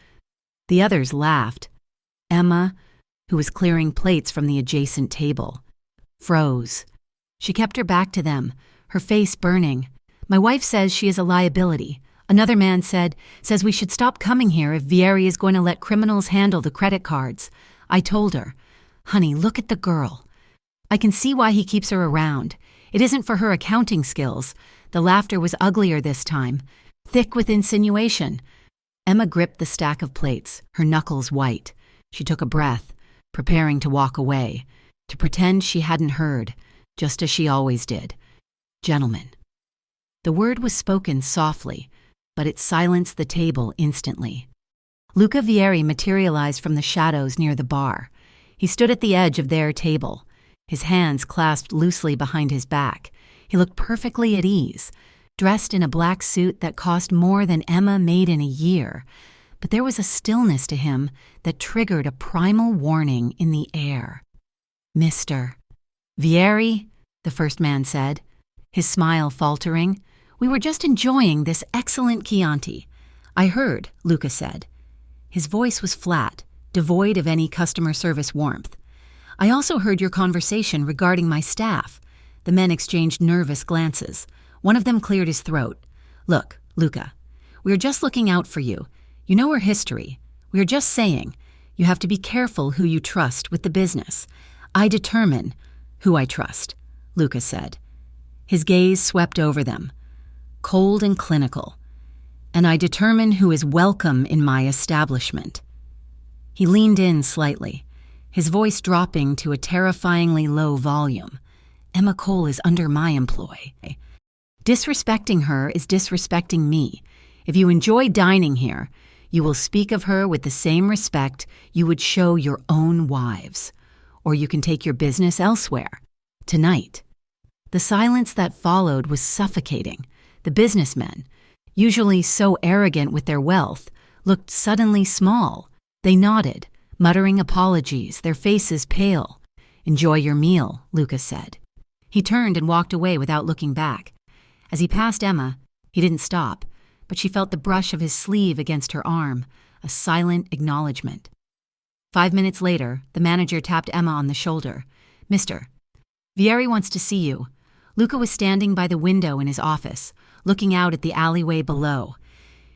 The others laughed. Emma, who was clearing plates from the adjacent table, froze. She kept her back to them, her face burning. "My wife says she is a liability." Another man says we should stop coming here if Vieri is going to let criminals handle the credit cards. I told her, "Honey, look at the girl. I can see why he keeps her around. It isn't for her accounting skills." The laughter was uglier this time, thick with insinuation. Emma gripped the stack of plates, her knuckles white. She took a breath, preparing to walk away, to pretend she hadn't heard, just as she always did. "Gentlemen." The word was spoken softly, but it silenced the table instantly. Luca Vieri materialized from the shadows near the bar. He stood at the edge of their table, his hands clasped loosely behind his back. He looked perfectly at ease, dressed in a black suit that cost more than Emma made in a year. But there was a stillness to him that triggered a primal warning in the air. "Mr. Vieri," the first man said, his smile faltering, "we were just enjoying this excellent Chianti." "I heard," Luca said. His voice was flat, devoid of any customer service warmth. "I also heard your conversation regarding my staff." The men exchanged nervous glances. One of them cleared his throat. "Look, Luca, we are just looking out for you. You know our history. We are just saying, you have to be careful who you trust with the business." "I determine who I trust," Luca said. His gaze swept over them, cold and clinical. "And I determine who is welcome in my establishment." He leaned in slightly, his voice dropping to a terrifyingly low volume. "Emma Cole is under my employ. Disrespecting her is disrespecting me. If you enjoy dining here, you will speak of her with the same respect you would show your own wives. Or you can take your business elsewhere. Tonight." The silence that followed was suffocating. The businessmen, usually so arrogant with their wealth, looked suddenly small. They nodded, muttering apologies, their faces pale. "Enjoy your meal," Luca said. He turned and walked away without looking back. As he passed Emma, he didn't stop, but she felt the brush of his sleeve against her arm, a silent acknowledgement. 5 minutes later, the manager tapped Emma on the shoulder. "Mr. Vieri wants to see you." Luca was standing by the window in his office, looking out at the alleyway below.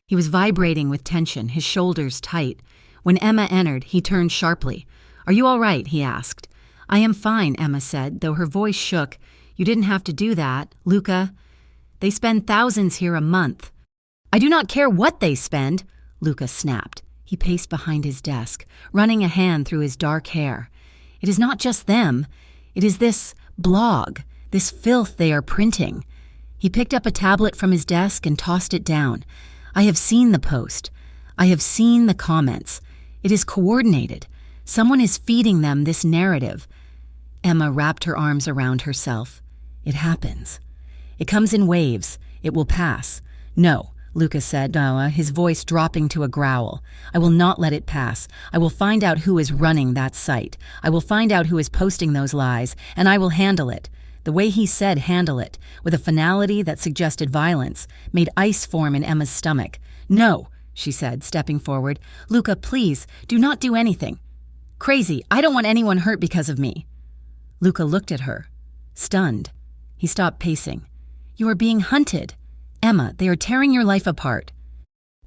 He was vibrating with tension, his shoulders tight. When Emma entered, he turned sharply. "Are you all right?" he asked. "I am fine," Emma said, though her voice shook. "You didn't have to do that, Luca. They spend thousands here a month." "I do not care what they spend," Luca snapped. He paced behind his desk, running a hand through his dark hair. "It is not just them. It is this blog, this filth they are printing." He picked up a tablet from his desk and tossed it down. "I have seen the post. I have seen the comments. It is coordinated. Someone is feeding them this narrative." Emma wrapped her arms around herself. "It happens. It comes in waves. It will pass." "No," Luca said, his voice dropping to a growl. "I will not let it pass. I will find out who is running that site. I will find out who is posting those lies, and I will handle it." The way he said "handle it," with a finality that suggested violence, made ice form in Emma's stomach. "No," she said, stepping forward. "Luca, please, do not do anything. Crazy, I don't want anyone hurt because of me." Luca looked at her, Stunned, he stopped pacing. "You are being hunted. Emma, they are tearing your life apart."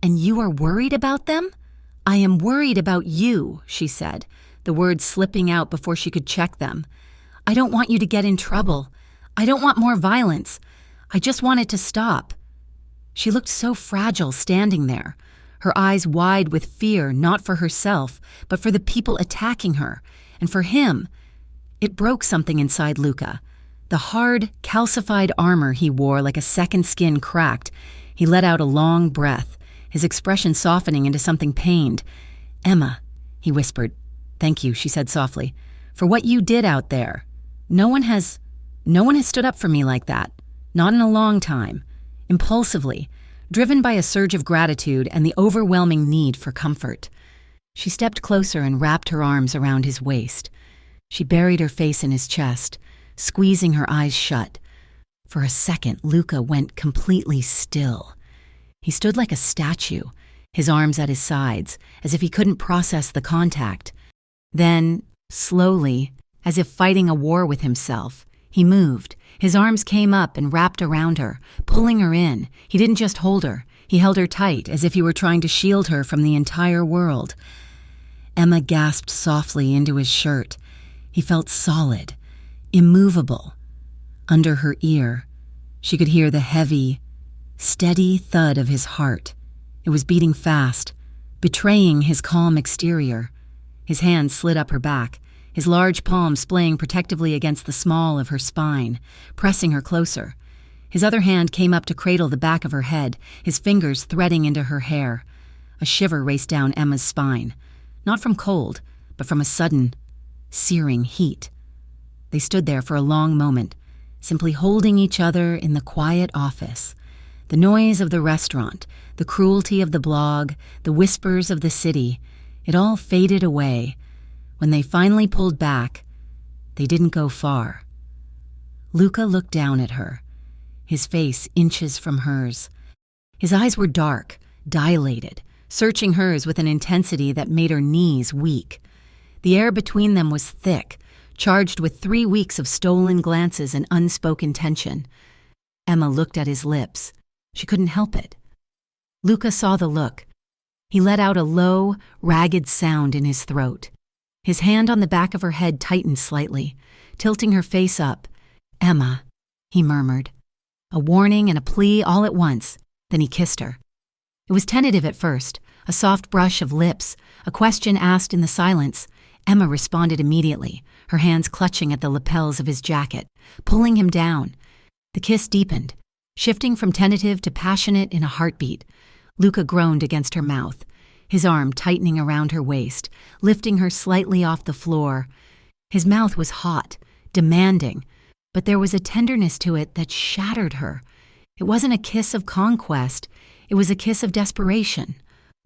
"And you are worried about them?" "I am worried about you," she said, the words slipping out before she could check them. "I don't want you to get in trouble. I don't want more violence. I just want it to stop." She looked so fragile standing there, her eyes wide with fear, not for herself, but for the people attacking her, and for him. It broke something inside Luca. The hard, calcified armor he wore like a second skin cracked. He let out a long breath, his expression softening into something pained. "Emma," he whispered. "Thank you," she said softly, "for what you did out there. No one has stood up for me like that. Not in a long time. Impulsively, driven by a surge of gratitude and the overwhelming need for comfort." She stepped closer and wrapped her arms around his waist. She buried her face in his chest, squeezing her eyes shut. For a second, Luca went completely still. He stood like a statue, his arms at his sides, as if he couldn't process the contact. Then, slowly, as if fighting a war with himself, he moved. His arms came up and wrapped around her, pulling her in. He didn't just hold her. He held her tight, as if he were trying to shield her from the entire world. Emma gasped softly into his shirt. He felt solid, immovable. Under her ear, she could hear the heavy, steady thud of his heart. It was beating fast, betraying his calm exterior. His hand slid up her back, his large palm splaying protectively against the small of her spine, pressing her closer. His other hand came up to cradle the back of her head, his fingers threading into her hair. A shiver raced down Emma's spine, not from cold, but from a sudden, searing heat. They stood there for a long moment, simply holding each other in the quiet office. The noise of the restaurant, the cruelty of the blog, the whispers of the city, it all faded away. When they finally pulled back, they didn't go far. Luca looked down at her, his face inches from hers. His eyes were dark, dilated, searching hers with an intensity that made her knees weak. The air between them was thick, charged with 3 weeks of stolen glances and unspoken tension. Emma looked at his lips. She couldn't help it. Luca saw the look. He let out a low, ragged sound in his throat. His hand on the back of her head tightened slightly, tilting her face up. "Emma," he murmured. A warning and a plea all at once. Then he kissed her. It was tentative at first, a soft brush of lips, a question asked in the silence. Emma responded immediately, her hands clutching at the lapels of his jacket, pulling him down. The kiss deepened, shifting from tentative to passionate in a heartbeat. Luca groaned against her mouth, his arm tightening around her waist, lifting her slightly off the floor. His mouth was hot, demanding, but there was a tenderness to it that shattered her. It wasn't a kiss of conquest, it was a kiss of desperation,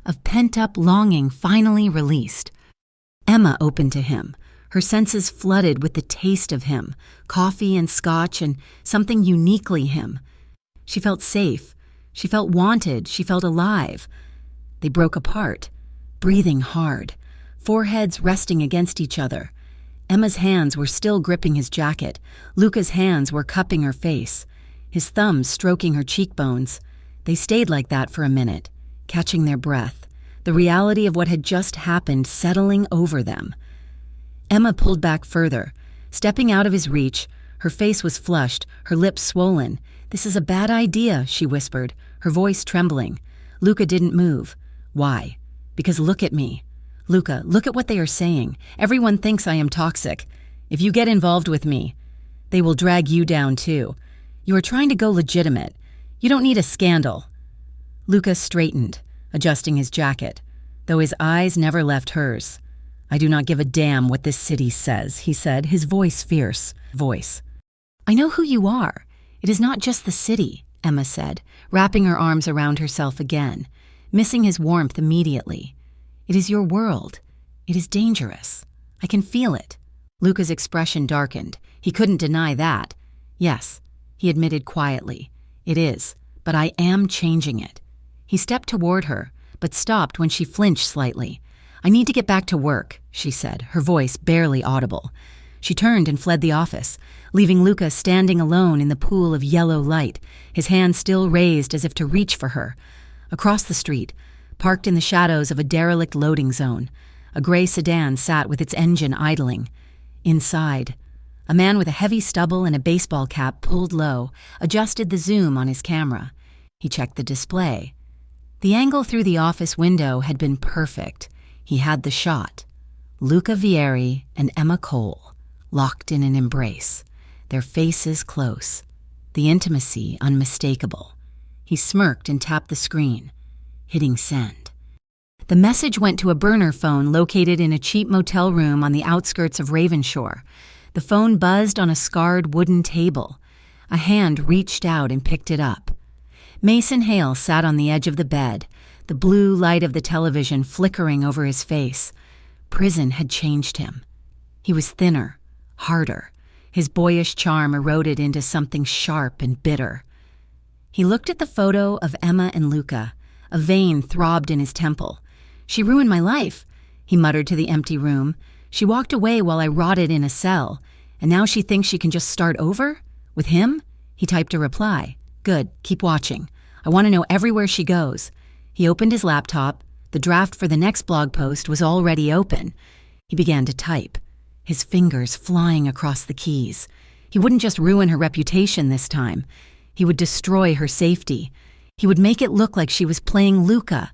of pent-up longing finally released. Emma opened to him, her senses flooded with the taste of him, coffee and scotch and something uniquely him. She felt safe, she felt wanted, she felt alive. They broke apart, breathing hard, foreheads resting against each other. Emma's hands were still gripping his jacket. Luca's hands were cupping her face, his thumbs stroking her cheekbones. They stayed like that for a minute, catching their breath, the reality of what had just happened settling over them. Emma pulled back further, stepping out of his reach. Her face was flushed, her lips swollen. "This is a bad idea," she whispered, her voice trembling. Luca didn't move. "Why?" "Because look at me. Luca, look at what they are saying. Everyone thinks I am toxic. If you get involved with me, they will drag you down too. You are trying to go legitimate. You don't need a scandal." Luca straightened, adjusting his jacket, though his eyes never left hers. "I do not give a damn what this city says," he said, his voice fierce. "I know who you are. It is not just the city," Emma said, wrapping her arms around herself again, missing his warmth immediately. "It is your world. It is dangerous. I can feel it." Luca's expression darkened. He couldn't deny that. "Yes," he admitted quietly. "It is, but I am changing it." He stepped toward her, but stopped when she flinched slightly. "I need to get back to work," she said, her voice barely audible. She turned and fled the office, leaving Luca standing alone in the pool of yellow light, his hand still raised as if to reach for her. Across the street, parked in the shadows of a derelict loading zone, a gray sedan sat with its engine idling. Inside, a man with a heavy stubble and a baseball cap pulled low adjusted the zoom on his camera. He checked the display. The angle through the office window had been perfect. He had the shot. Luca Vieri and Emma Cole, locked in an embrace, their faces close, the intimacy unmistakable. He smirked and tapped the screen, hitting send. The message went to a burner phone located in a cheap motel room on the outskirts of Ravenshore. The phone buzzed on a scarred wooden table. A hand reached out and picked it up. Mason Hale sat on the edge of the bed, the blue light of the television flickering over his face. Prison had changed him. He was thinner, harder. His boyish charm eroded into something sharp and bitter. He looked at the photo of Emma and Luca. A vein throbbed in his temple. "She ruined my life," he muttered to the empty room. "She walked away while I rotted in a cell, and now she thinks she can just start over? With him?" He typed a reply. "Good, keep watching. I want to know everywhere she goes." He opened his laptop. The draft for the next blog post was already open. He began to type, his fingers flying across the keys. He wouldn't just ruin her reputation this time. He would destroy her safety. He would make it look like she was playing Luca,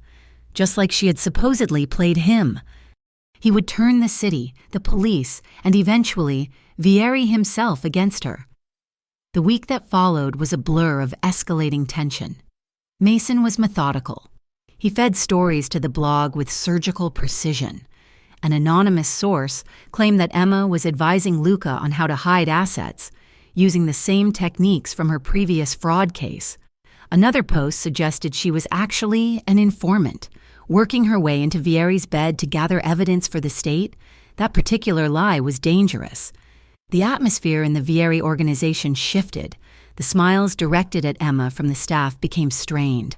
just like she had supposedly played him. He would turn the city, the police, and eventually Vieri himself against her. The week that followed was a blur of escalating tension. Mason was methodical. He fed stories to the blog with surgical precision. An anonymous source claimed that Emma was advising Luca on how to hide assets, using the same techniques from her previous fraud case. Another post suggested she was actually an informant, working her way into Vieri's bed to gather evidence for the state. That particular lie was dangerous. The atmosphere in the Vieri organization shifted. The smiles directed at Emma from the staff became strained.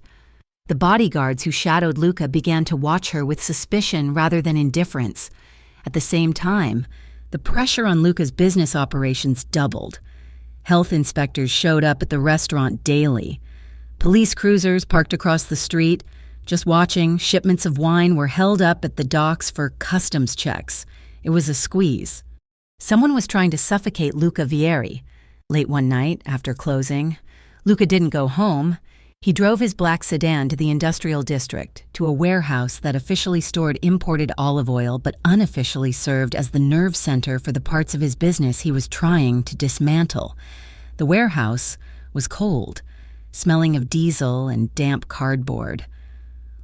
The bodyguards who shadowed Luca began to watch her with suspicion rather than indifference. At the same time, the pressure on Luca's business operations doubled. Health inspectors showed up at the restaurant daily. Police cruisers parked across the street. Just watching, shipments of wine were held up at the docks for customs checks. It was a squeeze. Someone was trying to suffocate Luca Vieri. Late one night, after closing, Luca didn't go home. He drove his black sedan to the industrial district, to a warehouse that officially stored imported olive oil but unofficially served as the nerve center for the parts of his business he was trying to dismantle. The warehouse was cold, smelling of diesel and damp cardboard.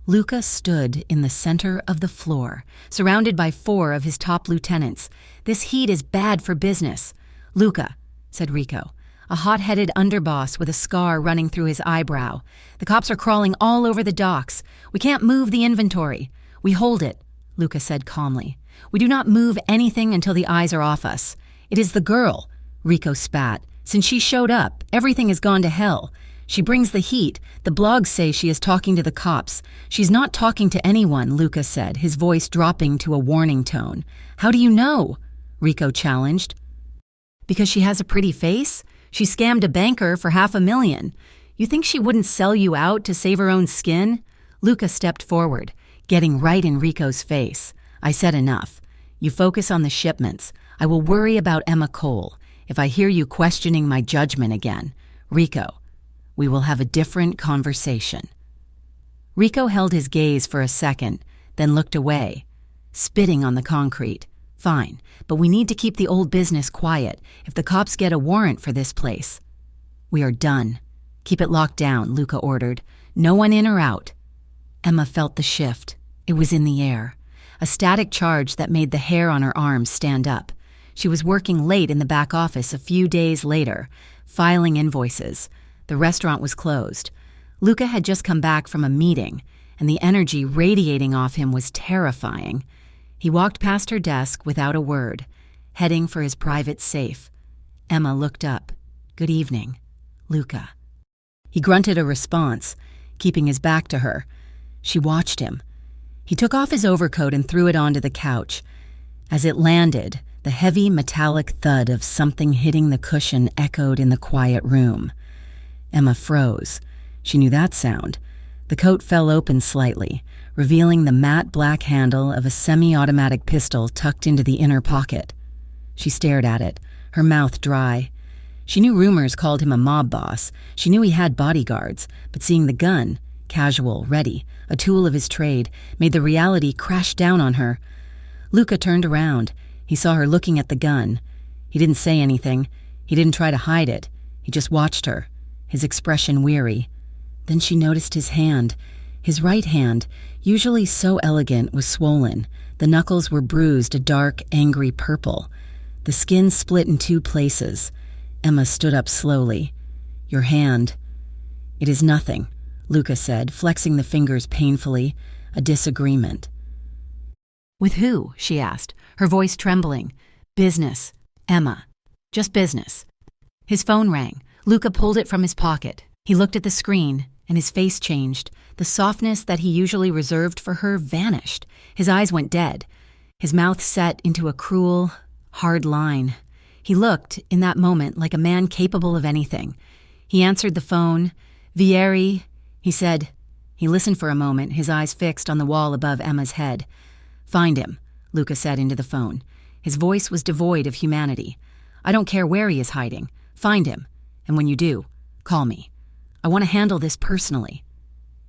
Luca stood in the center of the floor, surrounded by 4 of his top lieutenants. "This heat is bad for business." "Luca," said Rico, a hot-headed underboss with a scar running through his eyebrow. "The cops are crawling all over the docks. We can't move the inventory." "We hold it," Luca said calmly. "We do not move anything until the eyes are off us." "It is the girl," Rico spat. "Since she showed up, everything has gone to hell. She brings the heat. The blogs say she is talking to the cops. She's not talking to anyone," Luca said, his voice dropping to a warning tone. "How do you know?" Rico challenged. "Because she has a pretty face? She scammed a banker for $500,000. You think she wouldn't sell you out to save her own skin?" Luca stepped forward, getting right in Rico's face. "I said enough. You focus on the shipments. I will worry about Emma Cole if I hear you questioning my judgment again. Rico, we will have a different conversation." Rico held his gaze for a second, then looked away, spitting on the concrete. "Fine, but we need to keep the old business quiet if the cops get a warrant for this place." "We are done. Keep it locked down," Luca ordered. "No one in or out." Emma felt the shift. It was in the air, a static charge that made the hair on her arms stand up. She was working late in the back office a few days later, filing invoices. The restaurant was closed. Luca had just come back from a meeting, and the energy radiating off him was terrifying. He walked past her desk without a word, heading for his private safe. Emma looked up. "Good evening, Luca." He grunted a response, keeping his back to her. She watched him. He took off his overcoat and threw it onto the couch. As it landed, The heavy metallic thud of something hitting the cushion echoed in the quiet room. Emma froze. She knew that sound. The coat fell open slightly, revealing the matte black handle of a semi-automatic pistol tucked into the inner pocket. She stared at it, her mouth dry. She knew rumors called him a mob boss. She knew he had bodyguards, but seeing the gun, casual, ready, a tool of his trade, made the reality crash down on her. Luca turned around. He saw her looking at the gun. He didn't say anything. He didn't try to hide it. He just watched her, his expression weary. Then she noticed his hand. His right hand, usually so elegant, was swollen. The knuckles were bruised a dark, angry purple. The skin split in two places. Emma stood up slowly. "Your hand." "It is nothing," Luca said, flexing the fingers painfully. "A disagreement." "With who?" she asked, her voice trembling. "Business, Emma. Just business." His phone rang. Luca pulled it from his pocket. He looked at the screen, and his face changed. The softness that he usually reserved for her vanished. His eyes went dead. His mouth set into a cruel, hard line. He looked, in that moment, like a man capable of anything. He answered the phone. "Vieri," he said. He listened for a moment, his eyes fixed on the wall above Emma's head. "Find him," Luca said into the phone. His voice was devoid of humanity. "I don't care where he is hiding. Find him. And when you do, call me. I want to handle this personally."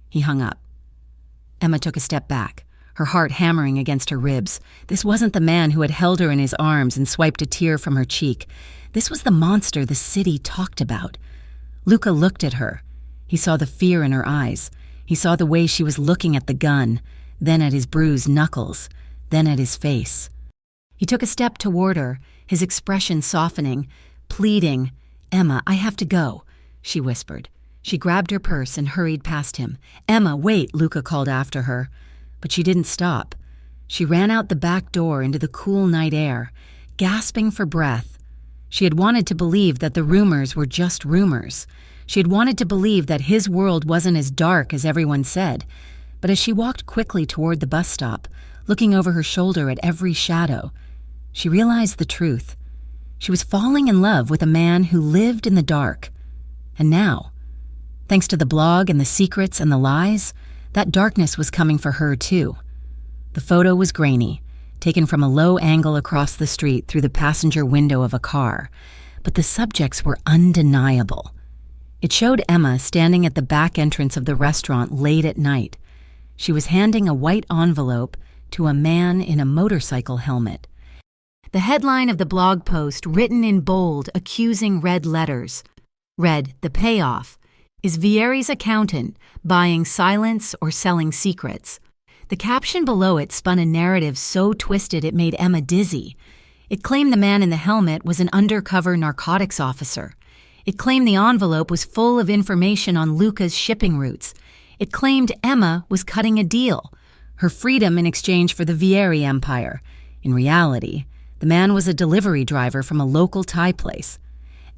He hung up. Emma took a step back, her heart hammering against her ribs. This wasn't the man who had held her in his arms and swiped a tear from her cheek. This was the monster the city talked about. Luca looked at her. He saw the fear in her eyes. He saw the way she was looking at the gun, then at his bruised knuckles, then at his face. He took a step toward her, his expression softening, pleading. "Emma, I have to go," she whispered. She grabbed her purse and hurried past him. "Emma, wait," Luca called after her. But she didn't stop. She ran out the back door into the cool night air, gasping for breath. She had wanted to believe that the rumors were just rumors. She had wanted to believe that his world wasn't as dark as everyone said. But as she walked quickly toward the bus stop, looking over her shoulder at every shadow, she realized the truth. She was falling in love with a man who lived in the dark. And now, thanks to the blog and the secrets and the lies, that darkness was coming for her too. The photo was grainy, taken from a low angle across the street through the passenger window of a car, but the subjects were undeniable. It showed Emma standing at the back entrance of the restaurant late at night. She was handing a white envelope to a man in a motorcycle helmet. The headline of the blog post, written in bold, accusing red letters, read, "The payoff is Vieri's accountant buying silence or selling secrets." The caption below it spun a narrative so twisted it made Emma dizzy. It claimed the man in the helmet was an undercover narcotics officer. It claimed the envelope was full of information on Luca's shipping routes. It claimed Emma was cutting a deal, her freedom in exchange for the Vieri empire. In reality, the man was a delivery driver from a local Thai place.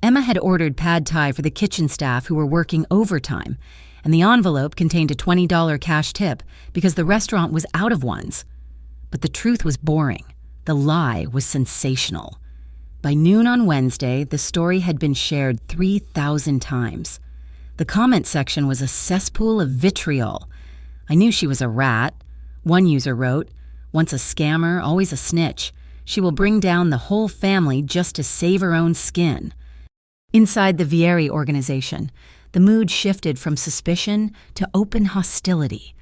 Emma had ordered pad Thai for the kitchen staff who were working overtime, and the envelope contained a $20 cash tip because the restaurant was out of ones. But the truth was boring. The lie was sensational. By noon on Wednesday, the story had been shared 3,000 times. The comment section was a cesspool of vitriol. "I knew she was a rat," one user wrote. "Once a scammer, always a snitch. She will bring down the whole family just to save her own skin." Inside the Vieri organization, the mood shifted from suspicion to open hostility.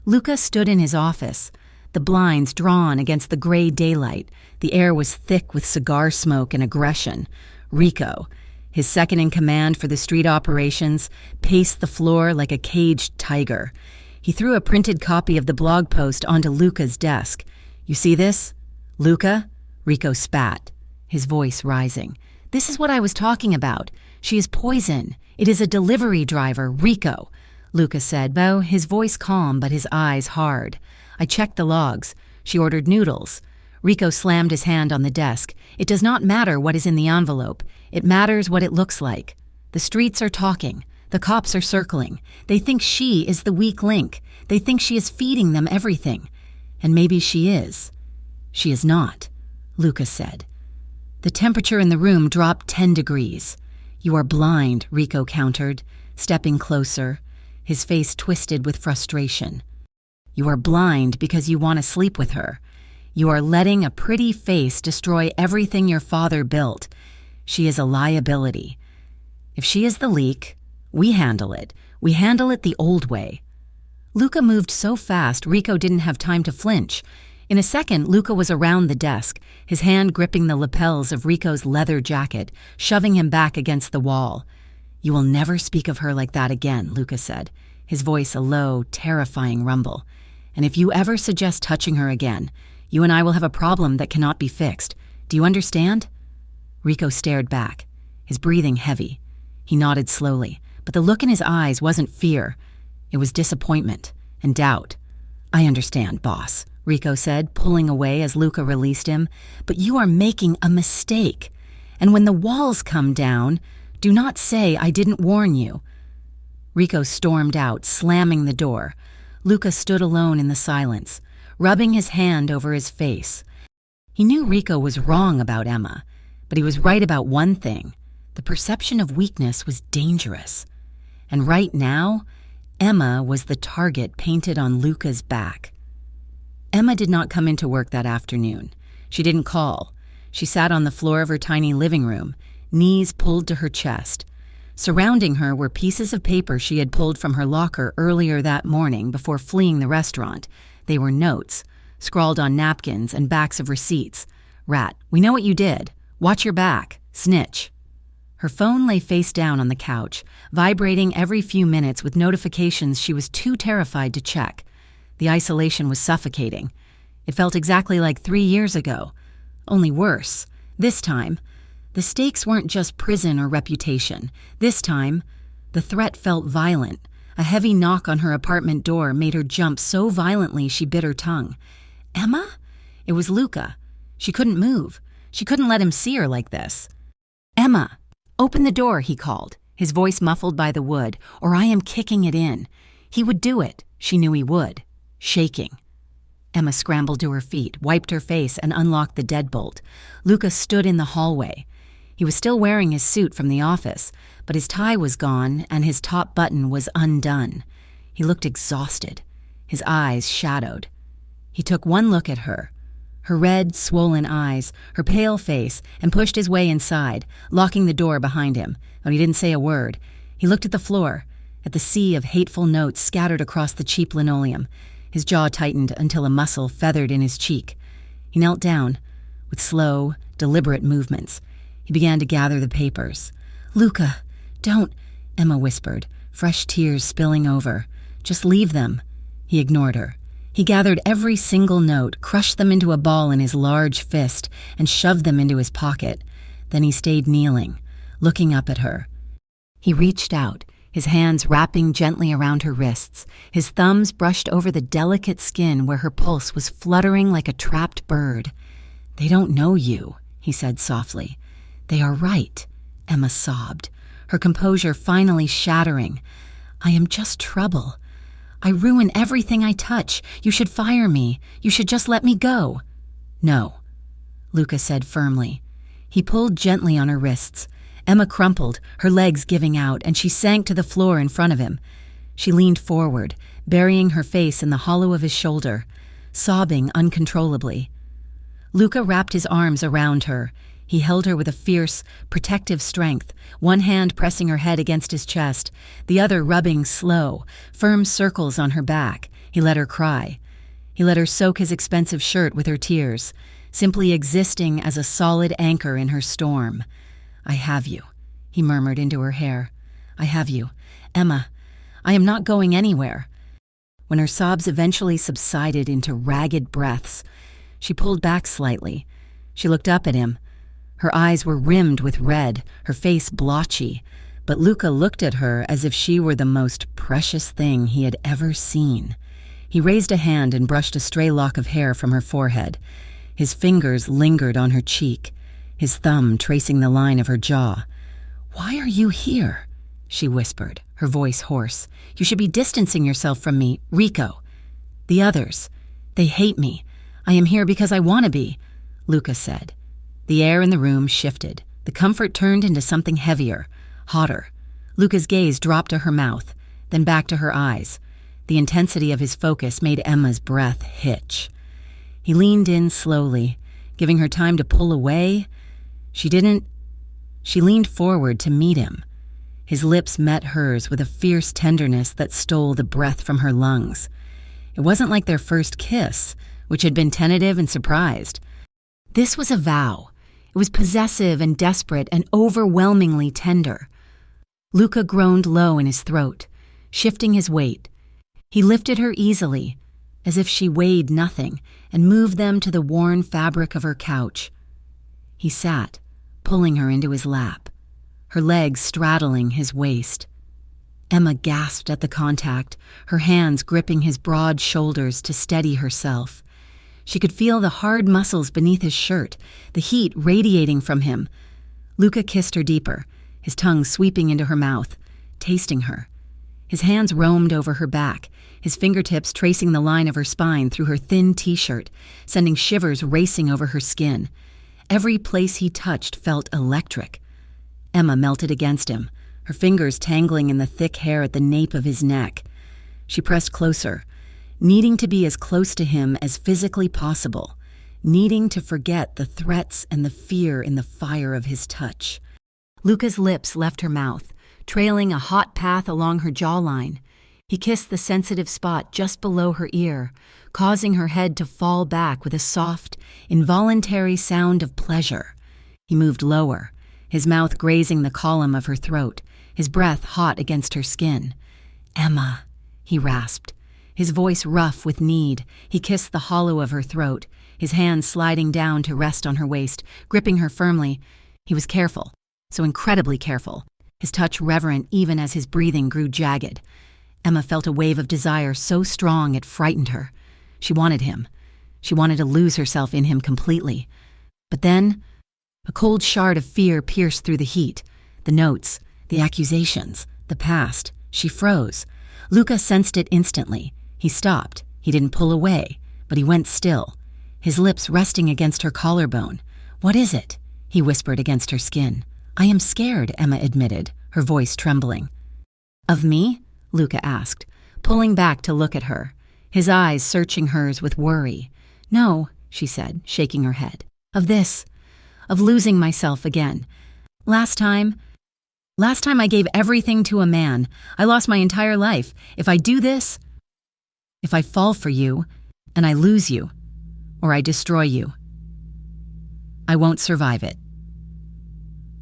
Luca stood in his office, the blinds drawn against the gray daylight. The air was thick with cigar smoke and aggression. Rico, his second-in-command for the street operations, paced the floor like a caged tiger. He threw a printed copy of the blog post onto Luca's desk. "You see this? Luca?" Rico spat, his voice rising. "This is what I was talking about. She is poison. It is a delivery driver, Rico," Luca said, though his voice calm but his eyes hard. "I checked the logs. She ordered noodles." Rico slammed his hand on the desk. "It does not matter what is in the envelope. It matters what it looks like. The streets are talking. The cops are circling. They think she is the weak link. They think she is feeding them everything. And maybe she is. She is not. Lucas said. The temperature in the room dropped 10 degrees. You are blind, Rico countered, stepping closer, his face twisted with frustration. You are blind because you want to sleep with her. You are letting a pretty face destroy everything your father built. She is a liability. If she is the leak, we handle it. We handle it the old way. Luca moved so fast, Rico didn't have time to flinch. In a second, Luca was around the desk, his hand gripping the lapels of Rico's leather jacket, shoving him back against the wall. You will never speak of her like that again, Luca said, his voice a low, terrifying rumble. And if you ever suggest touching her again, you and I will have a problem that cannot be fixed. Do you understand? Rico stared back, his breathing heavy. He nodded slowly, but the look in his eyes wasn't fear. It was disappointment and doubt. I understand, boss, Rico said, pulling away as Luca released him, but you are making a mistake. And when the walls come down, do not say I didn't warn you. Rico stormed out, slamming the door. Luca stood alone in the silence, rubbing his hand over his face. He knew Rico was wrong about Emma, but he was right about one thing. The perception of weakness was dangerous. And right now, Emma was the target painted on Luca's back. Emma did not come into work that afternoon. She didn't call. She sat on the floor of her tiny living room, knees pulled to her chest. Surrounding her were pieces of paper she had pulled from her locker earlier that morning before fleeing the restaurant. They were notes, scrawled on napkins and backs of receipts. Rat, we know what you did. Watch your back. Snitch. Her phone lay face down on the couch, vibrating every few minutes with notifications she was too terrified to check. The isolation was suffocating. It felt exactly like 3 years ago, only worse. This time, the stakes weren't just prison or reputation. This time, the threat felt violent. A heavy knock on her apartment door made her jump so violently she bit her tongue. Emma? It was Luca. She couldn't move. She couldn't let him see her like this. Emma, open the door, he called, his voice muffled by the wood, or I am kicking it in. He would do it. She knew he would. Shaking. Emma scrambled to her feet, wiped her face, and unlocked the deadbolt. Luca stood in the hallway. He was still wearing his suit from the office, but his tie was gone and his top button was undone. He looked exhausted, his eyes shadowed. He took one look at her red, swollen eyes, her pale face, and pushed his way inside, locking the door behind him. But he didn't say a word. He looked at the floor, at the sea of hateful notes scattered across the cheap linoleum. His jaw tightened until a muscle feathered in his cheek. He knelt down, with slow, deliberate movements. He began to gather the papers. Luca, don't, Emma whispered, fresh tears spilling over. Just leave them. He ignored her. He gathered every single note, crushed them into a ball in his large fist, and shoved them into his pocket. Then he stayed kneeling, looking up at her. He reached out, his hands wrapping gently around her wrists. His thumbs brushed over the delicate skin where her pulse was fluttering like a trapped bird. They don't know you, he said softly. They are right, Emma sobbed, her composure finally shattering. I am just trouble. I ruin everything I touch. You should fire me. You should just let me go. No, Luca said firmly. He pulled gently on her wrists. Emma crumpled, her legs giving out, and she sank to the floor in front of him. She leaned forward, burying her face in the hollow of his shoulder, sobbing uncontrollably. Luca wrapped his arms around her. He held her with a fierce, protective strength, one hand pressing her head against his chest, the other rubbing slow, firm circles on her back. He let her cry. He let her soak his expensive shirt with her tears, simply existing as a solid anchor in her storm. I have you, he murmured into her hair. I have you. Emma, I am not going anywhere. When her sobs eventually subsided into ragged breaths, she pulled back slightly. She looked up at him. Her eyes were rimmed with red, her face blotchy, but Luca looked at her as if she were the most precious thing he had ever seen. He raised a hand and brushed a stray lock of hair from her forehead. His fingers lingered on her cheek, his thumb tracing the line of her jaw. Why are you here? She whispered, her voice hoarse. You should be distancing yourself from me, Rico. The others, they hate me. I am here because I want to be. Luca said. The air in the room shifted. The comfort turned into something heavier, hotter. Luca's gaze dropped to her mouth, then back to her eyes. The intensity of his focus made Emma's breath hitch. He leaned in slowly, giving her time to pull away. She didn't. She leaned forward to meet him. His lips met hers with a fierce tenderness that stole the breath from her lungs. It wasn't like their first kiss, which had been tentative and surprised. This was a vow. It was possessive and desperate and overwhelmingly tender. Luca groaned low in his throat, shifting his weight. He lifted her easily, as if she weighed nothing, and moved them to the worn fabric of her couch. He sat, pulling her into his lap, her legs straddling his waist. Emma gasped at the contact, her hands gripping his broad shoulders to steady herself. She could feel the hard muscles beneath his shirt, the heat radiating from him. Luca kissed her deeper, his tongue sweeping into her mouth, tasting her. His hands roamed over her back, his fingertips tracing the line of her spine through her thin t-shirt, sending shivers racing over her skin. Every place he touched felt electric. Emma melted against him, her fingers tangling in the thick hair at the nape of his neck. She pressed closer, needing to be as close to him as physically possible, needing to forget the threats and the fear in the fire of his touch. Luca's lips left her mouth, trailing a hot path along her jawline. He kissed the sensitive spot just below her ear, causing her head to fall back with a soft, involuntary sound of pleasure. He moved lower, his mouth grazing the column of her throat, his breath hot against her skin. "Emma," he rasped, his voice rough with need. He kissed the hollow of her throat, his hands sliding down to rest on her waist, gripping her firmly. He was careful, so incredibly careful, his touch reverent even as his breathing grew jagged. Emma felt a wave of desire so strong it frightened her. She wanted him. She wanted to lose herself in him completely. But then, a cold shard of fear pierced through the heat. The notes, the accusations, the past. She froze. Luca sensed it instantly. He stopped. He didn't pull away, but he went still, his lips resting against her collarbone. "What is it?" he whispered against her skin. "I am scared," Emma admitted, her voice trembling. "Of me?" Luca asked, pulling back to look at her, his eyes searching hers with worry. "No," she said, shaking her head. "Of this. Of losing myself again. Last time I gave everything to a man. I lost my entire life. If I do this, if I fall for you, and I lose you, or I destroy you, I won't survive it."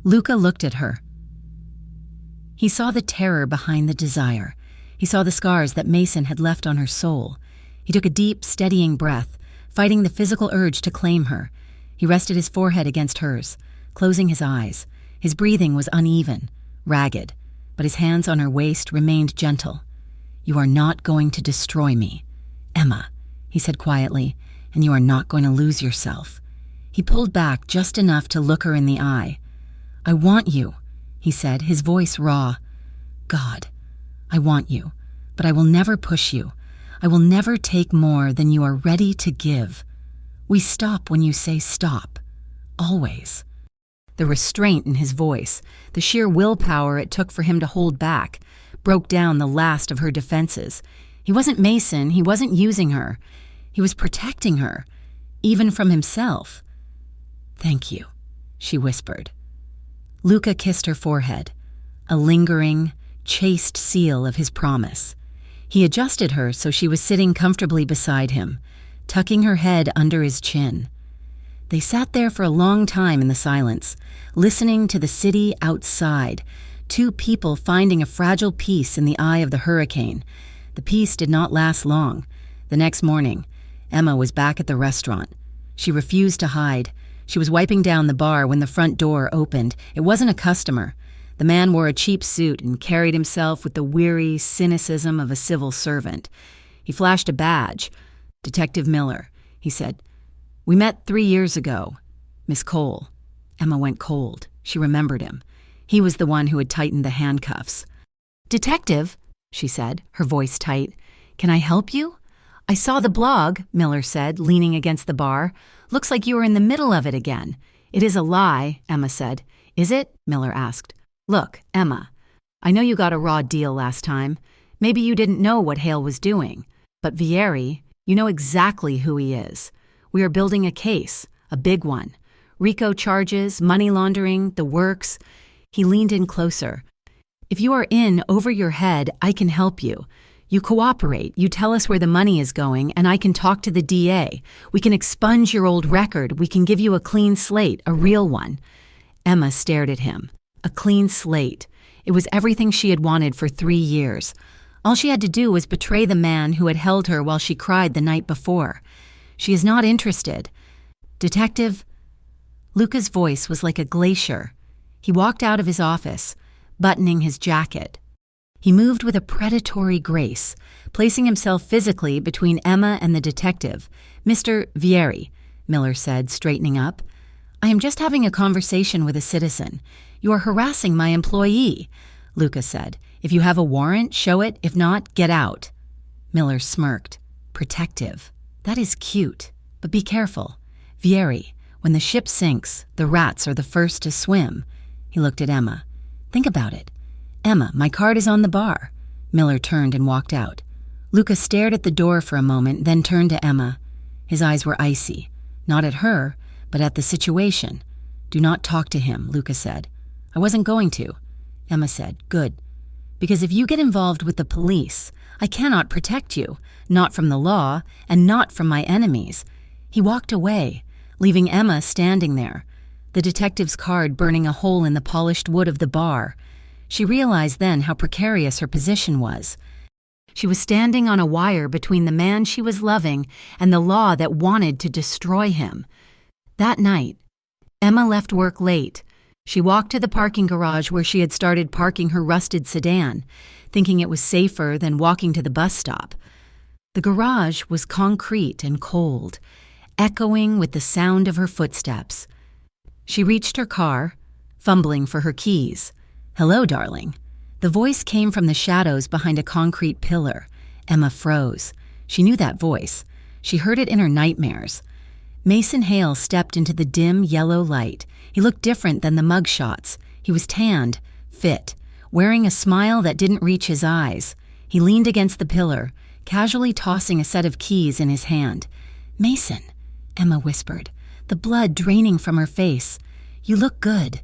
Luca looked at her. He saw the terror behind the desire. He saw the scars that Mason had left on her soul. He took a deep, steadying breath, fighting the physical urge to claim her. He rested his forehead against hers, closing his eyes. His breathing was uneven, ragged, but his hands on her waist remained gentle. "You are not going to destroy me, Emma," he said quietly, "and you are not going to lose yourself." He pulled back just enough to look her in the eye. "I want you," he said, his voice raw. "God, I want you, but I will never push you. I will never take more than you are ready to give. We stop when you say stop. Always." The restraint in his voice, the sheer willpower it took for him to hold back, broke down the last of her defenses. He wasn't Mason, he wasn't using her. He was protecting her, even from himself. "Thank you," she whispered. Luca kissed her forehead, a lingering, chaste seal of his promise. He adjusted her so she was sitting comfortably beside him, tucking her head under his chin. They sat there for a long time in the silence, listening to the city outside, two people finding a fragile peace in the eye of the hurricane. The peace did not last long. The next morning, Emma was back at the restaurant. She refused to hide. She was wiping down the bar when the front door opened. It wasn't a customer. The man wore a cheap suit and carried himself with the weary cynicism of a civil servant. He flashed a badge. "Detective Miller," he said. "We met 3 years ago. Miss Cole." Emma went cold. She remembered him. He was the one who had tightened the handcuffs. "Detective," she said, her voice tight, "can I help you? I saw the blog, Miller said, leaning against the bar. Looks like you were in the middle of it again. It is a lie, Emma said. Is it? Miller asked. Look, Emma, I know you got a raw deal last time. Maybe you didn't know what Hale was doing. But Vieri, you know exactly who he is. We are building a case, a big one. RICO charges, money laundering, the works. He leaned in closer. If you are in over your head, I can help you. You cooperate, you tell us where the money is going, and I can talk to the DA. We can expunge your old record. We can give you a clean slate, a real one. Emma stared at him. A clean slate. It was everything she had wanted for 3 years. All she had to do was betray the man who had held her while she cried the night before. She is not interested. Detective? Luca's voice was like a glacier. He walked out of his office, buttoning his jacket. He moved with a predatory grace, placing himself physically between Emma and the detective. Mr. Vieri, Miller said, straightening up. I am just having a conversation with a citizen. You are harassing my employee, Luca said. If you have a warrant, show it. If not, get out. Miller smirked. Protective. That is cute. But be careful. Vieri, when the ship sinks, the rats are the first to swim. He looked at Emma. Think about it. Emma, my card is on the bar. Miller turned and walked out. Luca stared at the door for a moment, then turned to Emma. His eyes were icy. Not at her, but at the situation. Do not talk to him, Luca said. I wasn't going to. Emma said, good. Because if you get involved with the police, I cannot protect you, not from the law and not from my enemies. He walked away, leaving Emma standing there, the detective's card burning a hole in the polished wood of the bar. She realized then how precarious her position was. She was standing on a wire between the man she was loving and the law that wanted to destroy him. That night, Emma left work late. She walked to the parking garage where she had started parking her rusted sedan, thinking it was safer than walking to the bus stop. The garage was concrete and cold, echoing with the sound of her footsteps. She reached her car, fumbling for her keys. Hello, darling. The voice came from the shadows behind a concrete pillar. Emma froze. She knew that voice. She heard it in her nightmares. Mason Hale stepped into the dim yellow light. He looked different than the mug shots. He was tanned, fit, wearing a smile that didn't reach his eyes. He leaned against the pillar, casually tossing a set of keys in his hand. Mason, Emma whispered, the blood draining from her face. You look good.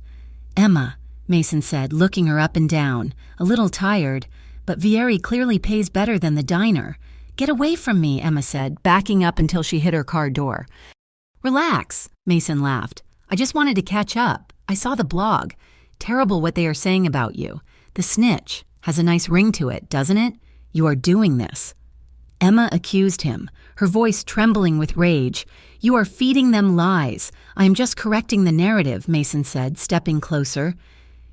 Emma, Mason said, looking her up and down, a little tired, but Vieri clearly pays better than the diner. Get away from me, Emma said, backing up until she hit her car door. Relax, Mason laughed. I just wanted to catch up. I saw the blog. Terrible what they are saying about you. The snitch has a nice ring to it, doesn't it? You are doing this. Emma accused him, her voice trembling with rage. You are feeding them lies. I am just correcting the narrative, Mason said, stepping closer.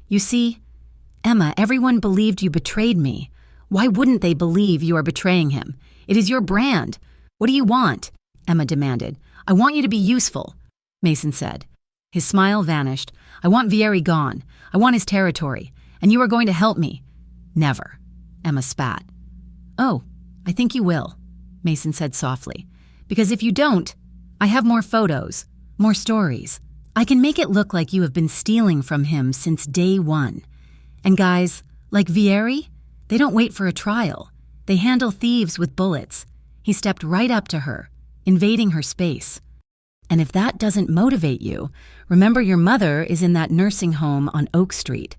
You see, Emma, everyone believed you betrayed me. Why wouldn't they believe you are betraying him? It is your brand. What do you want? Emma demanded. I want you to be useful, Mason said. His smile vanished. I want Vieri gone. I want his territory. And you are going to help me. Never. Emma spat. Oh, I think you will, Mason said softly. Because if you don't, I have more photos, more stories. I can make it look like you have been stealing from him since day one. And guys, like Vieri, they don't wait for a trial. They handle thieves with bullets. He stepped right up to her, invading her space. And if that doesn't motivate you, remember your mother is in that nursing home on Oak Street.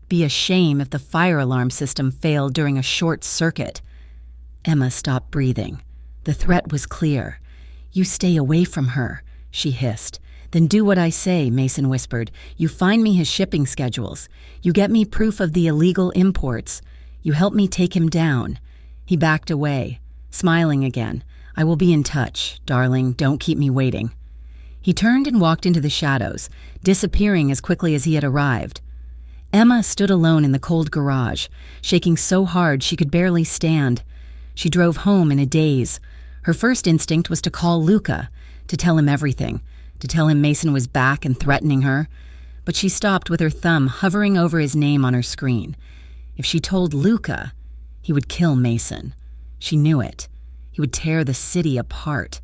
Be a shame if the fire alarm system failed during a short circuit. Emma stopped breathing. The threat was clear. You stay away from her, she hissed. Then do what I say, Mason whispered. You find me his shipping schedules. You get me proof of the illegal imports. You help me take him down. He backed away, smiling again. I will be in touch, darling. Don't keep me waiting. He turned and walked into the shadows, disappearing as quickly as he had arrived. Emma stood alone in the cold garage, shaking so hard she could barely stand. She drove home in a daze. Her first instinct was to call Luca, to tell him everything, to tell him Mason was back and threatening her. But she stopped with her thumb hovering over his name on her screen. If she told Luca, he would kill Mason. She knew it. He would tear the city apart.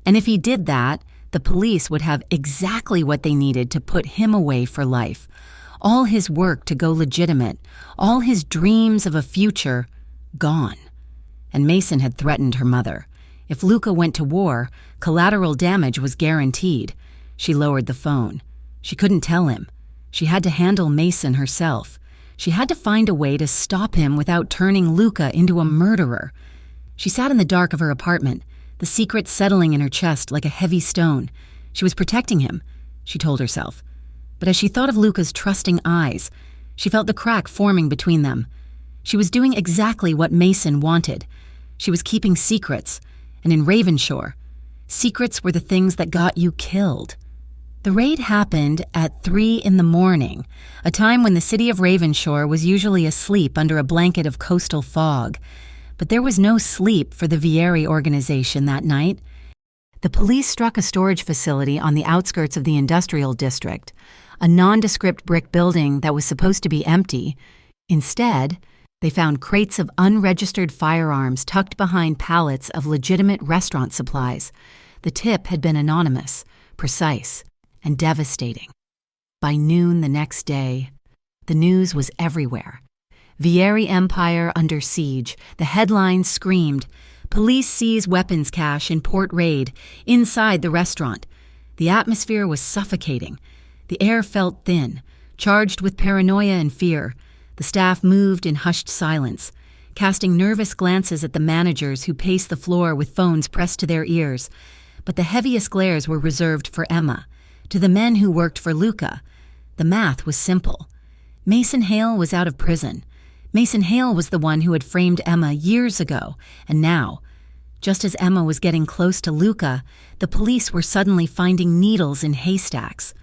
And if he did that, the police would have exactly what they needed to put him away for life. All his work to go legitimate, all his dreams of a future, gone. And Mason had threatened her mother. If Luca went to war, collateral damage was guaranteed. She lowered the phone. She couldn't tell him. She had to handle Mason herself. She had to find a way to stop him without turning Luca into a murderer. She sat in the dark of her apartment, the secret settling in her chest like a heavy stone. She was protecting him, she told herself. But as she thought of Luca's trusting eyes, she felt the crack forming between them. She was doing exactly what Mason wanted. She was keeping secrets, and in Ravenshore, secrets were the things that got you killed. The raid happened at 3 in the morning, a time when the city of Ravenshore was usually asleep under a blanket of coastal fog. But there was no sleep for the Vieri organization that night. The police struck a storage facility on the outskirts of the industrial district, a nondescript brick building that was supposed to be empty. Instead, they found crates of unregistered firearms tucked behind pallets of legitimate restaurant supplies. The tip had been anonymous, precise, and devastating. By noon the next day, the news was everywhere. Vieri Empire under siege. The headlines screamed, "Police seize weapons cache in port raid," inside the restaurant. The atmosphere was suffocating. The air felt thin, charged with paranoia and fear. The staff moved in hushed silence, casting nervous glances at the managers who paced the floor with phones pressed to their ears. But the heaviest glares were reserved for Emma. To the men who worked for Luca, the math was simple. Mason Hale was out of prison. Mason Hale was the one who had framed Emma years ago, and now, just as Emma was getting close to Luca, the police were suddenly finding needles in haystacks.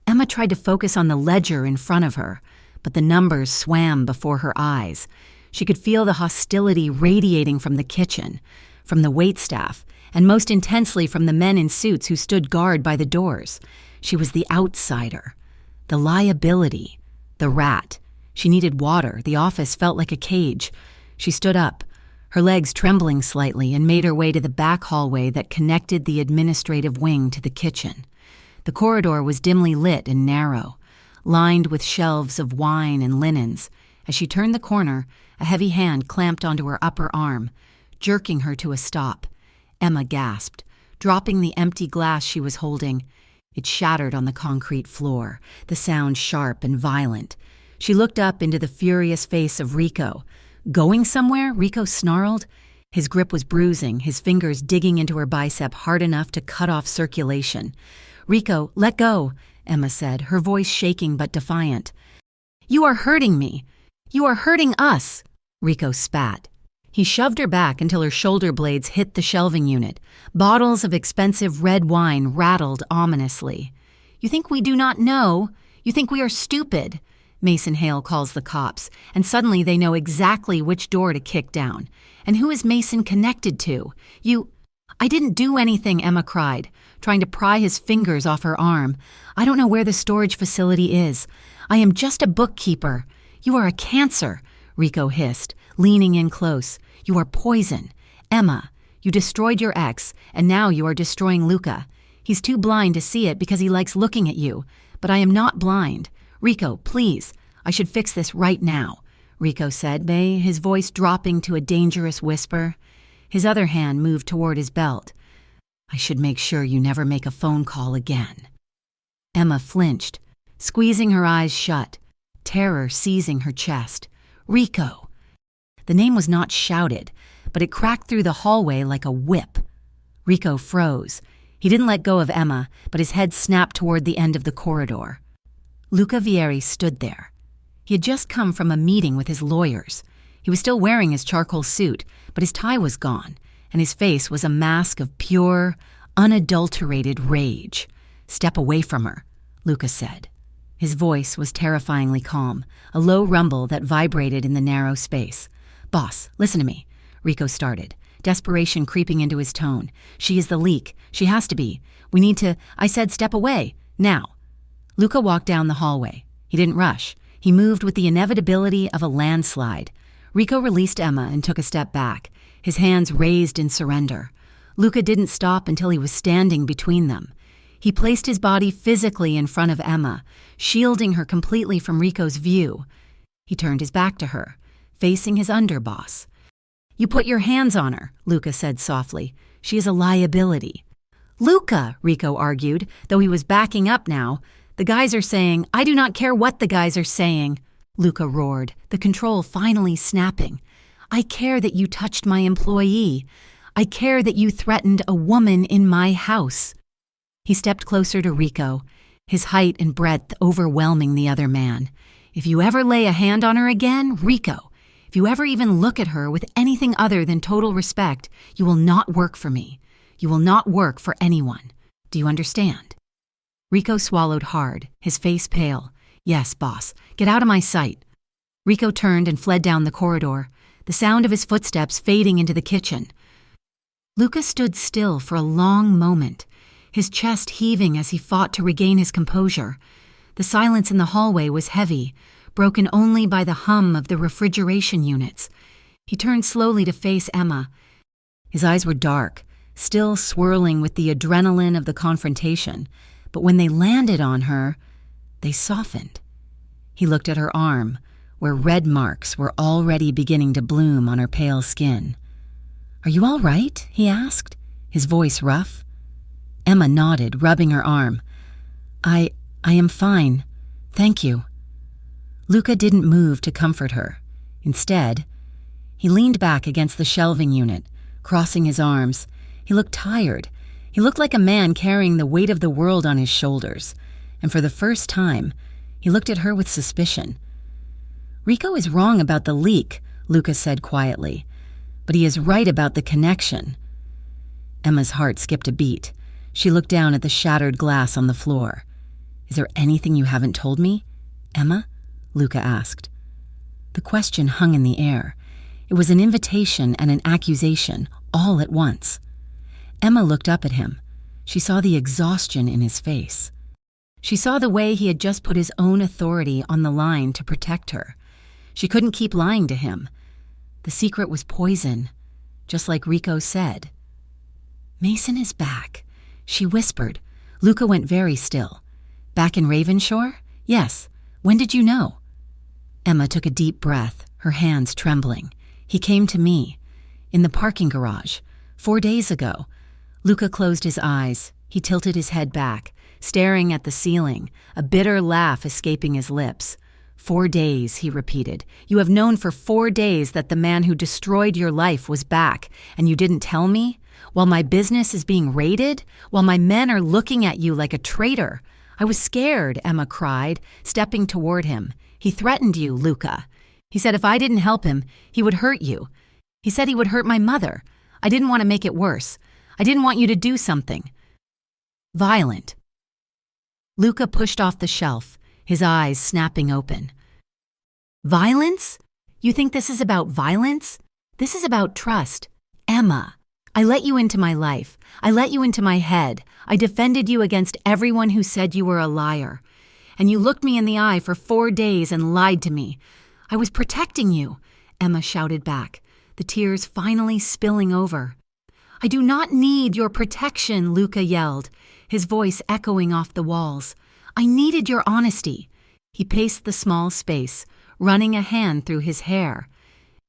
Emma tried to focus on the ledger in front of her, but the numbers swam before her eyes. She could feel the hostility radiating from the kitchen, from the waitstaff, and most intensely from the men in suits who stood guard by the doors. She was the outsider, the liability, the rat. She needed water. The office felt like a cage. She stood up, her legs trembling slightly, and made her way to the back hallway that connected the administrative wing to the kitchen. The corridor was dimly lit and narrow, lined with shelves of wine and linens. As she turned the corner, a heavy hand clamped onto her upper arm, jerking her to a stop. Emma gasped, dropping the empty glass she was holding. It shattered on the concrete floor, the sound sharp and violent. She looked up into the furious face of Rico. "Going somewhere?" Rico snarled. His grip was bruising, his fingers digging into her bicep hard enough to cut off circulation. "Rico, let go," Emma said, her voice shaking but defiant. "You are hurting me. You are hurting us," Rico spat. He shoved her back until her shoulder blades hit the shelving unit. Bottles of expensive red wine rattled ominously. "You think we do not know? You think we are stupid?" Mason Hale calls the cops, and suddenly they know exactly which door to kick down. And who is Mason connected to? "I didn't do anything," Emma cried, trying to pry his fingers off her arm. "I don't know where the storage facility is. I am just a bookkeeper." "You are a cancer," Rico hissed, leaning in close. "You are poison. Emma, you destroyed your ex, and now you are destroying Luca. He's too blind to see it because he likes looking at you. But I am not blind. Rico, please, I should fix this right now," Rico said, his voice dropping to a dangerous whisper. His other hand moved toward his belt. "I should make sure you never make a phone call again." Emma flinched, squeezing her eyes shut, terror seizing her chest. "Rico!" The name was not shouted, but it cracked through the hallway like a whip. Rico froze. He didn't let go of Emma, but his head snapped toward the end of the corridor. Luca Vieri stood there. He had just come from a meeting with his lawyers. He was still wearing his charcoal suit, but his tie was gone, and his face was a mask of pure, unadulterated rage. "Step away from her," Luca said. His voice was terrifyingly calm, a low rumble that vibrated in the narrow space. "Boss, listen to me," Rico started, desperation creeping into his tone. "She is the leak. She has to be. We need to— I said step away. Now." Luca walked down the hallway. He didn't rush. He moved with the inevitability of a landslide. Rico released Emma and took a step back, his hands raised in surrender. Luca didn't stop until he was standing between them. He placed his body physically in front of Emma, shielding her completely from Rico's view. He turned his back to her, facing his underboss. "You put your hands on her," Luca said softly. "She is a liability." "Luca," Rico argued, though he was backing up now. "The guys are saying—" "I do not care what the guys are saying," Luca roared, the control finally snapping. "I care that you touched my employee. I care that you threatened a woman in my house." He stepped closer to Rico, his height and breadth overwhelming the other man. "If you ever lay a hand on her again, Rico, if you ever even look at her with anything other than total respect, you will not work for me. You will not work for anyone. Do you understand?" Rico swallowed hard, his face pale. "Yes, boss. Get out of my sight." Rico turned and fled down the corridor, the sound of his footsteps fading into the kitchen. Luca stood still for a long moment, his chest heaving as he fought to regain his composure. The silence in the hallway was heavy, broken only by the hum of the refrigeration units. He turned slowly to face Emma. His eyes were dark, still swirling with the adrenaline of the confrontation, but when they landed on her, they softened. He looked at her arm, where red marks were already beginning to bloom on her pale skin. "Are you all right?" he asked, his voice rough. Emma nodded, rubbing her arm. I am fine. Thank you." Luca didn't move to comfort her. Instead, he leaned back against the shelving unit, crossing his arms. He looked tired. He looked like a man carrying the weight of the world on his shoulders, and for the first time, he looked at her with suspicion. "Rico is wrong about the leak," Luca said quietly, "but he is right about the connection." Emma's heart skipped a beat. She looked down at the shattered glass on the floor. "Is there anything you haven't told me, Emma?" Luca asked. The question hung in the air. It was an invitation and an accusation, all at once. Emma looked up at him. She saw the exhaustion in his face. She saw the way he had just put his own authority on the line to protect her. She couldn't keep lying to him. The secret was poison, just like Rico said. "Mason is back," she whispered. Luca went very still. "Back in Ravenshore? Yes. When did you know?" Emma took a deep breath, her hands trembling. "He came to me. In the parking garage. 4 days ago." Luca closed his eyes. He tilted his head back, staring at the ceiling, a bitter laugh escaping his lips. 4 days, he repeated. "You have known for 4 days that the man who destroyed your life was back, and you didn't tell me? While my business is being raided? While my men are looking at you like a traitor? I was scared," Emma cried, stepping toward him. "He threatened you, Luca. He said if I didn't help him, he would hurt you. He said he would hurt my mother. I didn't want to make it worse. I didn't want you to do something violent." Luca pushed off the shelf, his eyes snapping open. "Violence? You think this is about violence? This is about trust. Emma, I let you into my life. I let you into my head. I defended you against everyone who said you were a liar. And you looked me in the eye for 4 days and lied to me. I was protecting you," Emma shouted back, the tears finally spilling over. "I do not need your protection," Luca yelled, his voice echoing off the walls. "I needed your honesty." He paced the small space, running a hand through his hair.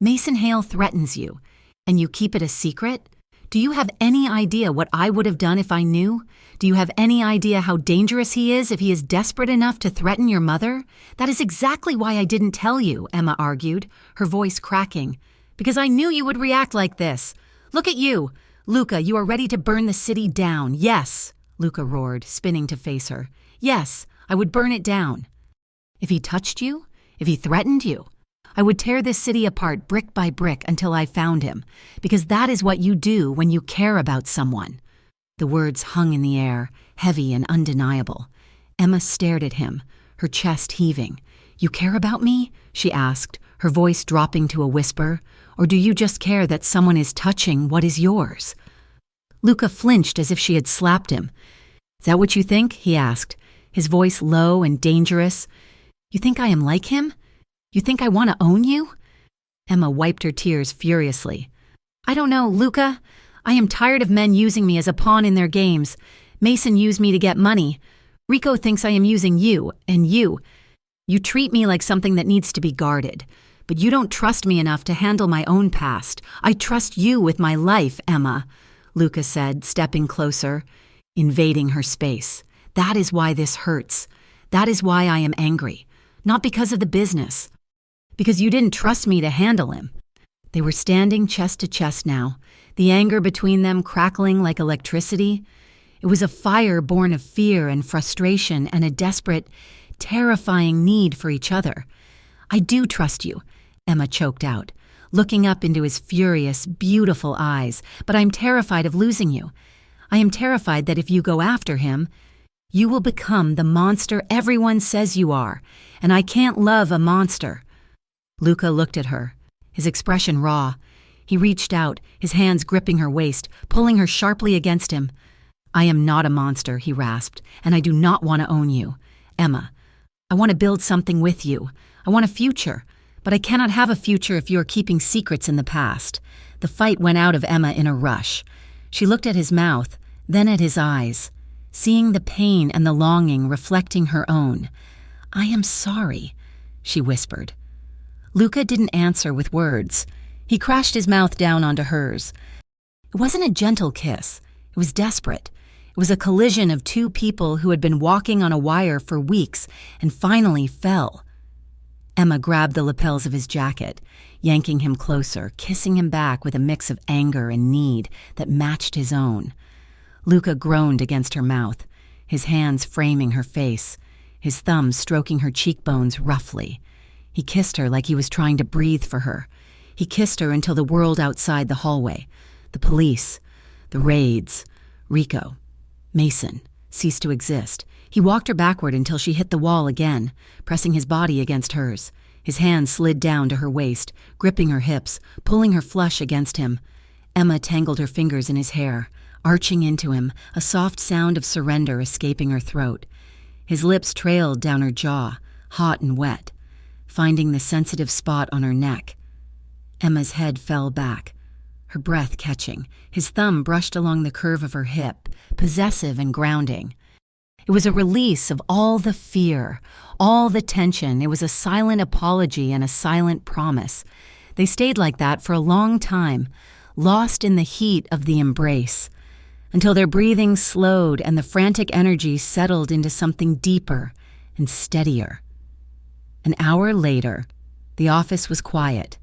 "Mason Hale threatens you, and you keep it a secret? Do you have any idea what I would have done if I knew? Do you have any idea how dangerous he is if he is desperate enough to threaten your mother? That is exactly why I didn't tell you," Emma argued, her voice cracking. "Because I knew you would react like this. Look at you. Luca, you are ready to burn the city down. Yes," Luca roared, spinning to face her. "Yes, I would burn it down. If he touched you, if he threatened you, I would tear this city apart brick by brick until I found him, because that is what you do when you care about someone." The words hung in the air, heavy and undeniable. Emma stared at him, her chest heaving. "You care about me?" she asked, her voice dropping to a whisper. "Or do you just care that someone is touching what is yours?" Luca flinched as if she had slapped him. "Is that what you think?" he asked, his voice low and dangerous. "You think I am like him? You think I want to own you?" Emma wiped her tears furiously. I don't know, Luca. I am tired of men using me as a pawn in their games. Mason used me to get money. Rico thinks I am using you, and you. You treat me like something that needs to be guarded. But you don't trust me enough to handle my own past. I trust you with my life, Emma, Luca said, stepping closer, invading her space. That is why this hurts. That is why I am angry. Not because of the business. Because you didn't trust me to handle him. They were standing chest to chest now, the anger between them crackling like electricity. It was a fire born of fear and frustration and a desperate, terrifying need for each other. I do trust you, Emma choked out, looking up into his furious, beautiful eyes, but I'm terrified of losing you. I am terrified that if you go after him, you will become the monster everyone says you are, and I can't love a monster. Luca looked at her, his expression raw. He reached out, his hands gripping her waist, pulling her sharply against him. I am not a monster, he rasped, and I do not want to own you. Emma, I want to build something with you. I want a future, but I cannot have a future if you are keeping secrets in the past. The fight went out of Emma in a rush. She looked at his mouth, then at his eyes, seeing the pain and the longing reflecting her own. I am sorry, she whispered. Luca didn't answer with words. He crashed his mouth down onto hers. It wasn't a gentle kiss. It was desperate. It was a collision of two people who had been walking on a wire for weeks and finally fell. Emma grabbed the lapels of his jacket, yanking him closer, kissing him back with a mix of anger and need that matched his own. Luca groaned against her mouth, his hands framing her face, his thumbs stroking her cheekbones roughly. He kissed her like he was trying to breathe for her. He kissed her until the world outside the hallway, the police, the raids, Rico, Mason, ceased to exist. He walked her backward until she hit the wall again, pressing his body against hers. His hands slid down to her waist, gripping her hips, pulling her flush against him. Emma tangled her fingers in his hair, arching into him, a soft sound of surrender escaping her throat. His lips trailed down her jaw, hot and wet, finding the sensitive spot on her neck. Emma's head fell back, her breath catching. His thumb brushed along the curve of her hip, possessive and grounding. It was a release of all the fear, all the tension. It was a silent apology and a silent promise. They stayed like that for a long time, lost in the heat of the embrace, until their breathing slowed and the frantic energy settled into something deeper and steadier. An hour later, the office was quiet.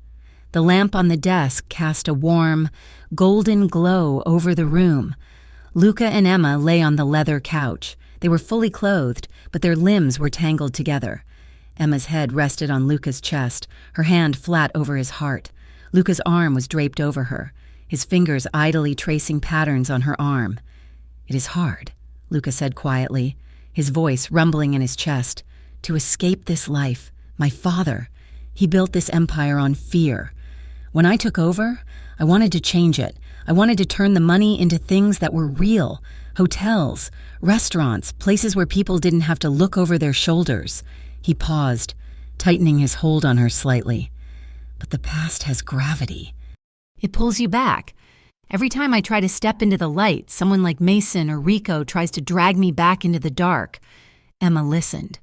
The lamp on the desk cast a warm, golden glow over the room. Luca and Emma lay on the leather couch. They were fully clothed, but their limbs were tangled together. Emma's head rested on Luca's chest, her hand flat over his heart. Luca's arm was draped over her, his fingers idly tracing patterns on her arm. It is hard, Luca said quietly, his voice rumbling in his chest. To escape this life, my father, he built this empire on fear. When I took over, I wanted to change it. I wanted to turn the money into things that were real. Hotels, restaurants, places where people didn't have to look over their shoulders. He paused, tightening his hold on her slightly. But the past has gravity. It pulls you back. Every time I try to step into the light, someone like Mason or Rico tries to drag me back into the dark. Emma listened,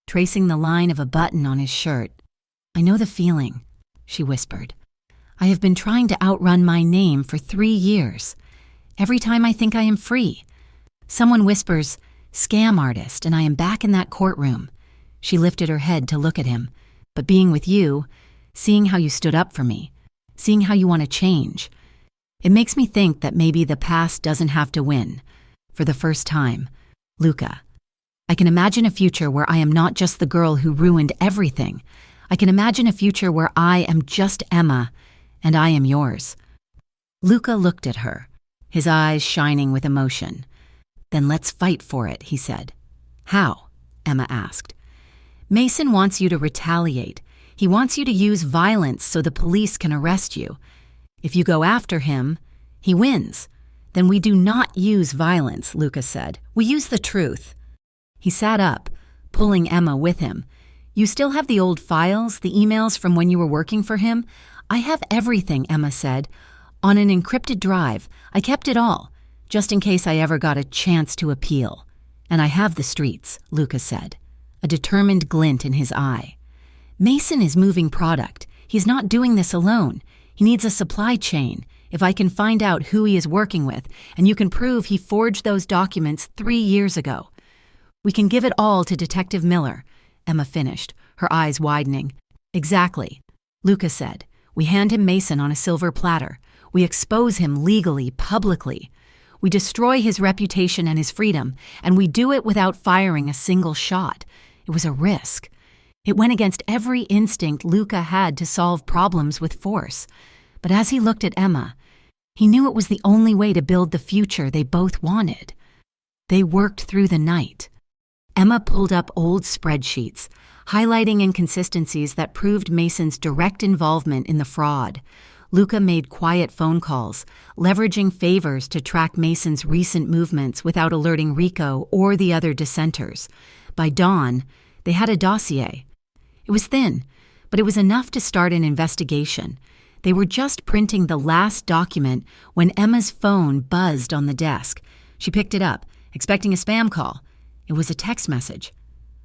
tracing the line of a button on his shirt. I know the feeling, she whispered. I have been trying to outrun my name for 3 years. Every time I think I am free, someone whispers, "Scam artist," and I am back in that courtroom. She lifted her head to look at him. But being with you, seeing how you stood up for me, seeing how you want to change, it makes me think that maybe the past doesn't have to win. For the first time, Luca, I can imagine a future where I am not just the girl who ruined everything. I can imagine a future where I am just Emma, and I am yours. Luca looked at her, his eyes shining with emotion. Then let's fight for it, he said. How? Emma asked. Mason wants you to retaliate. He wants you to use violence so the police can arrest you. If you go after him, he wins. Then we do not use violence, Luca said. We use the truth. He sat up, pulling Emma with him. You still have the old files, the emails from when you were working for him? I have everything, Emma said. On an encrypted drive. I kept it all, just in case I ever got a chance to appeal. And I have the streets, Luca said, a determined glint in his eye. Mason is moving product. He's not doing this alone. He needs a supply chain. If I can find out who he is working with, and you can prove he forged those documents 3 years ago. We can give it all to Detective Miller, Emma finished, her eyes widening. Exactly, Luca said. We hand him Mason on a silver platter. We expose him legally, publicly. We destroy his reputation and his freedom, and we do it without firing a single shot. It was a risk. It went against every instinct Luca had to solve problems with force. But as he looked at Emma, he knew it was the only way to build the future they both wanted. They worked through the night. Emma pulled up old spreadsheets, highlighting inconsistencies that proved Mason's direct involvement in the fraud. Luca made quiet phone calls, leveraging favors to track Mason's recent movements without alerting Rico or the other dissenters. By dawn, they had a dossier. It was thin, but it was enough to start an investigation. They were just printing the last document when Emma's phone buzzed on the desk. She picked it up, expecting a spam call. It was a text message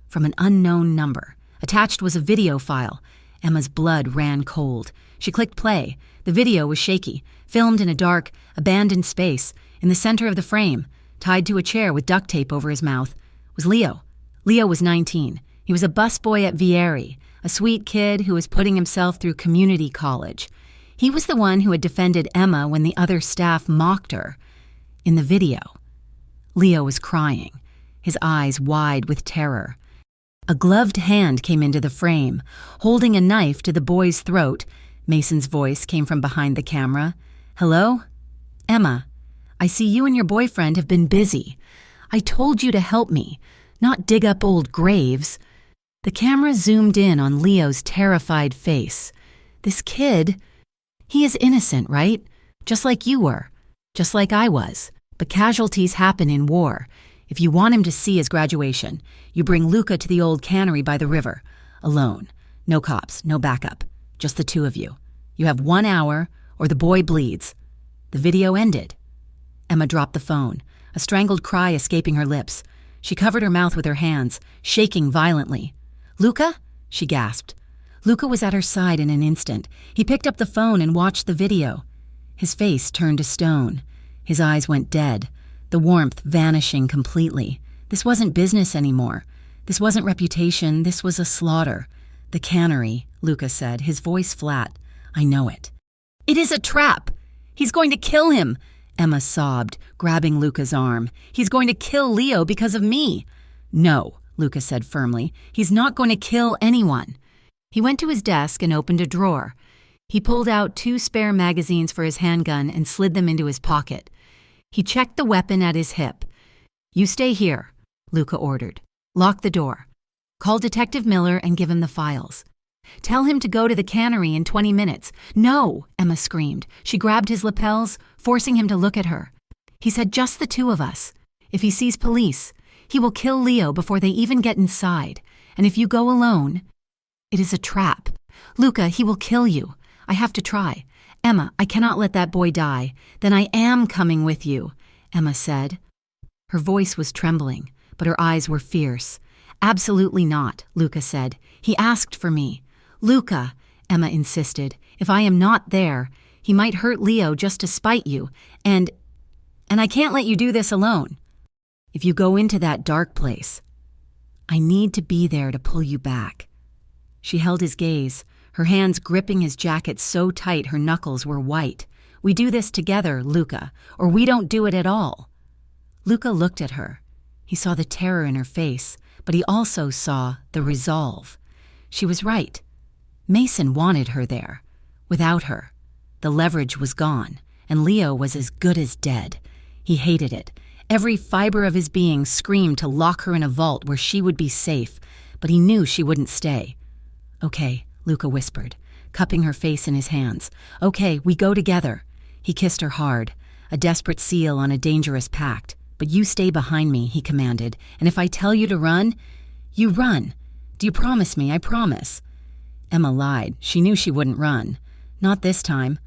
from an unknown number. Attached was a video file. Emma's blood ran cold. She clicked play. The video was shaky, filmed in a dark, abandoned space. In the center of the frame, tied to a chair with duct tape over his mouth, was Leo. Leo was 19. He was a busboy at Vieri, a sweet kid who was putting himself through community college. He was the one who had defended Emma when the other staff mocked her. In the video, Leo was crying, his eyes wide with terror. A gloved hand came into the frame, holding a knife to the boy's throat. Mason's voice came from behind the camera. Hello? Emma, I see you and your boyfriend have been busy. I told you to help me, not dig up old graves. The camera zoomed in on Leo's terrified face. This kid, he is innocent, right? Just like you were, just like I was. But casualties happen in war. If you want him to see his graduation, you bring Luca to the old cannery by the river, alone. No cops, no backup, just the two of you. You have 1 hour, or the boy bleeds. The video ended. Emma dropped the phone, a strangled cry escaping her lips. She covered her mouth with her hands, shaking violently. Luca? She gasped. Luca was at her side in an instant. He picked up the phone and watched the video. His face turned to stone. His eyes went dead, the warmth vanishing completely. This wasn't business anymore. This wasn't reputation. This was a slaughter. The cannery, Luca said, his voice flat. I know it. It is a trap. He's going to kill him, Emma sobbed, grabbing Luca's arm. He's going to kill Leo because of me. No, Luca said firmly. He's not going to kill anyone. He went to his desk and opened a drawer. He pulled out 2 spare magazines for his handgun and slid them into his pocket. He checked the weapon at his hip. You stay here, Luca ordered. Lock the door. Call Detective Miller and give him the files. Tell him to go to the cannery in 20 minutes. No, Emma screamed. She grabbed his lapels, forcing him to look at her. He said just the two of us. If he sees police, he will kill Leo before they even get inside. And if you go alone, it is a trap. Luca, he will kill you. I have to try. Emma, I cannot let that boy die. Then I am coming with you, Emma said. Her voice was trembling, but her eyes were fierce. Absolutely not, Luca said. He asked for me. Luca, Emma insisted, if I am not there, he might hurt Leo just to spite you, and I can't let you do this alone. If you go into that dark place, I need to be there to pull you back. She held his gaze, her hands gripping his jacket so tight her knuckles were white. We do this together, Luca, or we don't do it at all. Luca looked at her. He saw the terror in her face, but he also saw the resolve. She was right. Mason wanted her there. Without her, the leverage was gone, and Leo was as good as dead. He hated it. Every fiber of his being screamed to lock her in a vault where she would be safe, but he knew she wouldn't stay. Okay, Luca whispered, cupping her face in his hands. Okay, we go together. He kissed her hard, a desperate seal on a dangerous pact. But you stay behind me, he commanded, and if I tell you to run, you run. Do you promise me? I promise. Emma lied. She knew she wouldn't run. Not this time.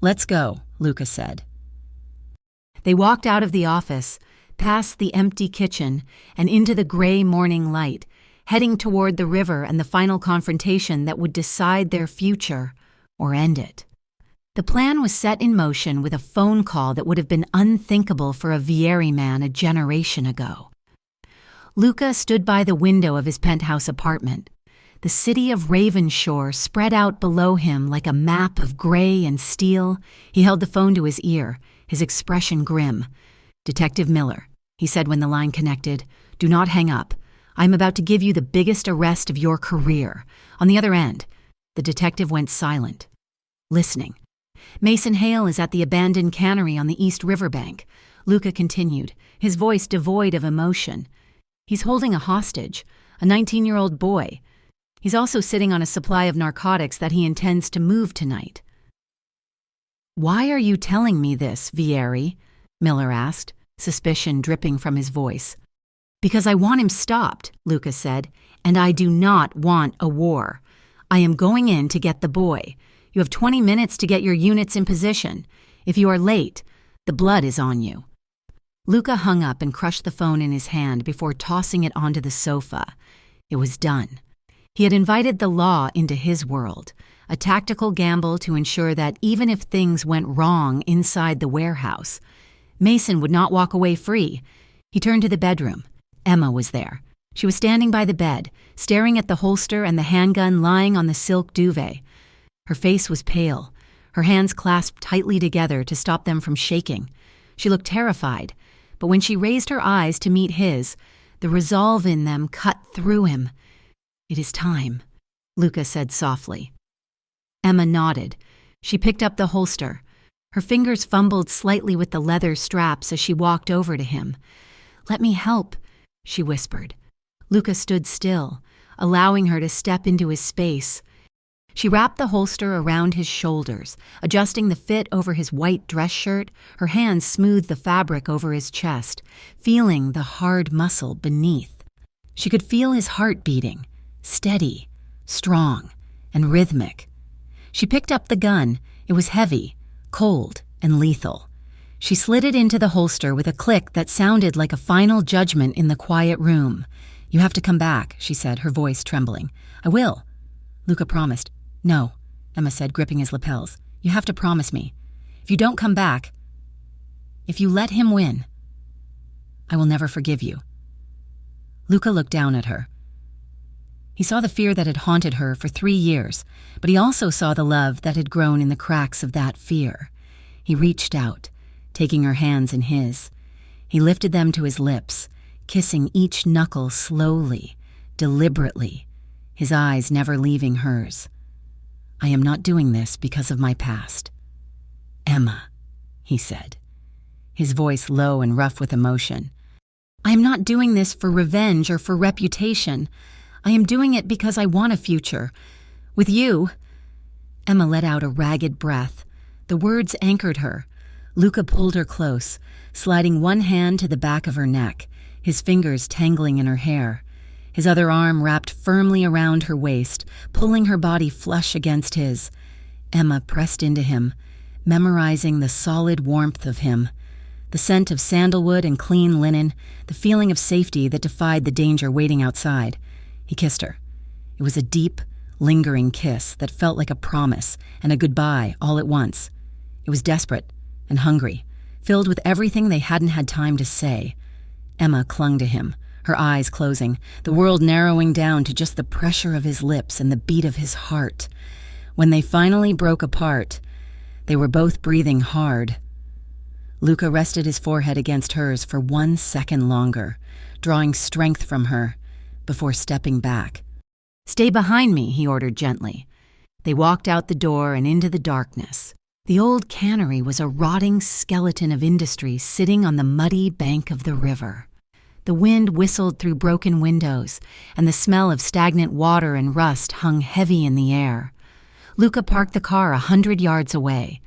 Let's go, Luca said. They walked out of the office, past the empty kitchen, and into the gray morning light, heading toward the river and the final confrontation that would decide their future or end it. The plan was set in motion with a phone call that would have been unthinkable for a Vieri man a generation ago. Luca stood by the window of his penthouse apartment. The city of Ravenshore spread out below him like a map of gray and steel. He held the phone to his ear, his expression grim. "Detective Miller," he said when the line connected, "do not hang up. I'm about to give you the biggest arrest of your career." On the other end, the detective went silent, listening. "Mason Hale is at the abandoned cannery on the East Riverbank," Luca continued, his voice devoid of emotion. "He's holding a hostage, a 19-year-old boy. He's also sitting on a supply of narcotics that he intends to move tonight." "Why are you telling me this, Vieri?" Miller asked, suspicion dripping from his voice. "Because I want him stopped," Luca said, "and I do not want a war. I am going in to get the boy. You have 20 minutes to get your units in position. If you are late, the blood is on you." Luca hung up and crushed the phone in his hand before tossing it onto the sofa. It was done. He had invited the law into his world, a tactical gamble to ensure that even if things went wrong inside the warehouse, Mason would not walk away free. He turned to the bedroom. Emma was there. She was standing by the bed, staring at the holster and the handgun lying on the silk duvet. Her face was pale, her hands clasped tightly together to stop them from shaking. She looked terrified, but when she raised her eyes to meet his, the resolve in them cut through him. "It is time," Luca said softly. Emma nodded. She picked up the holster. Her fingers fumbled slightly with the leather straps as she walked over to him. "Let me help," she whispered. Luca stood still, allowing her to step into his space. She wrapped the holster around his shoulders, adjusting the fit over his white dress shirt. Her hands smoothed the fabric over his chest, feeling the hard muscle beneath. She could feel his heart beating, steady, strong, and rhythmic. She picked up the gun. It was heavy, cold, and lethal. She slid it into the holster with a click that sounded like a final judgment in the quiet room. "You have to come back," she said, her voice trembling. "I will," Luca promised. "No," Emma said, gripping his lapels. "You have to promise me. If you don't come back, if you let him win, I will never forgive you." Luca looked down at her. He saw the fear that had haunted her for 3 years, but he also saw the love that had grown in the cracks of that fear. He reached out, taking her hands in his. He lifted them to his lips, kissing each knuckle slowly, deliberately, his eyes never leaving hers. "I am not doing this because of my past." "Emma," he said, his voice low and rough with emotion. "I am not doing this for revenge or for reputation. I am doing it because I want a future. With you." Emma let out a ragged breath. The words anchored her. Luca pulled her close, sliding one hand to the back of her neck, his fingers tangling in her hair. His other arm wrapped firmly around her waist, pulling her body flush against his. Emma pressed into him, memorizing the solid warmth of him, the scent of sandalwood and clean linen, the feeling of safety that defied the danger waiting outside. He kissed her. It was a deep, lingering kiss that felt like a promise and a goodbye all at once. It was desperate and hungry, filled with everything they hadn't had time to say. Emma clung to him, her eyes closing, the world narrowing down to just the pressure of his lips and the beat of his heart. When they finally broke apart, they were both breathing hard. Luca rested his forehead against hers for 1 second longer, drawing strength from her, before stepping back. "Stay behind me," he ordered gently. They walked out the door and into the darkness. The old cannery was a rotting skeleton of industry sitting on the muddy bank of the river. The wind whistled through broken windows, and the smell of stagnant water and rust hung heavy in the air. Luca parked the car 100 yards away.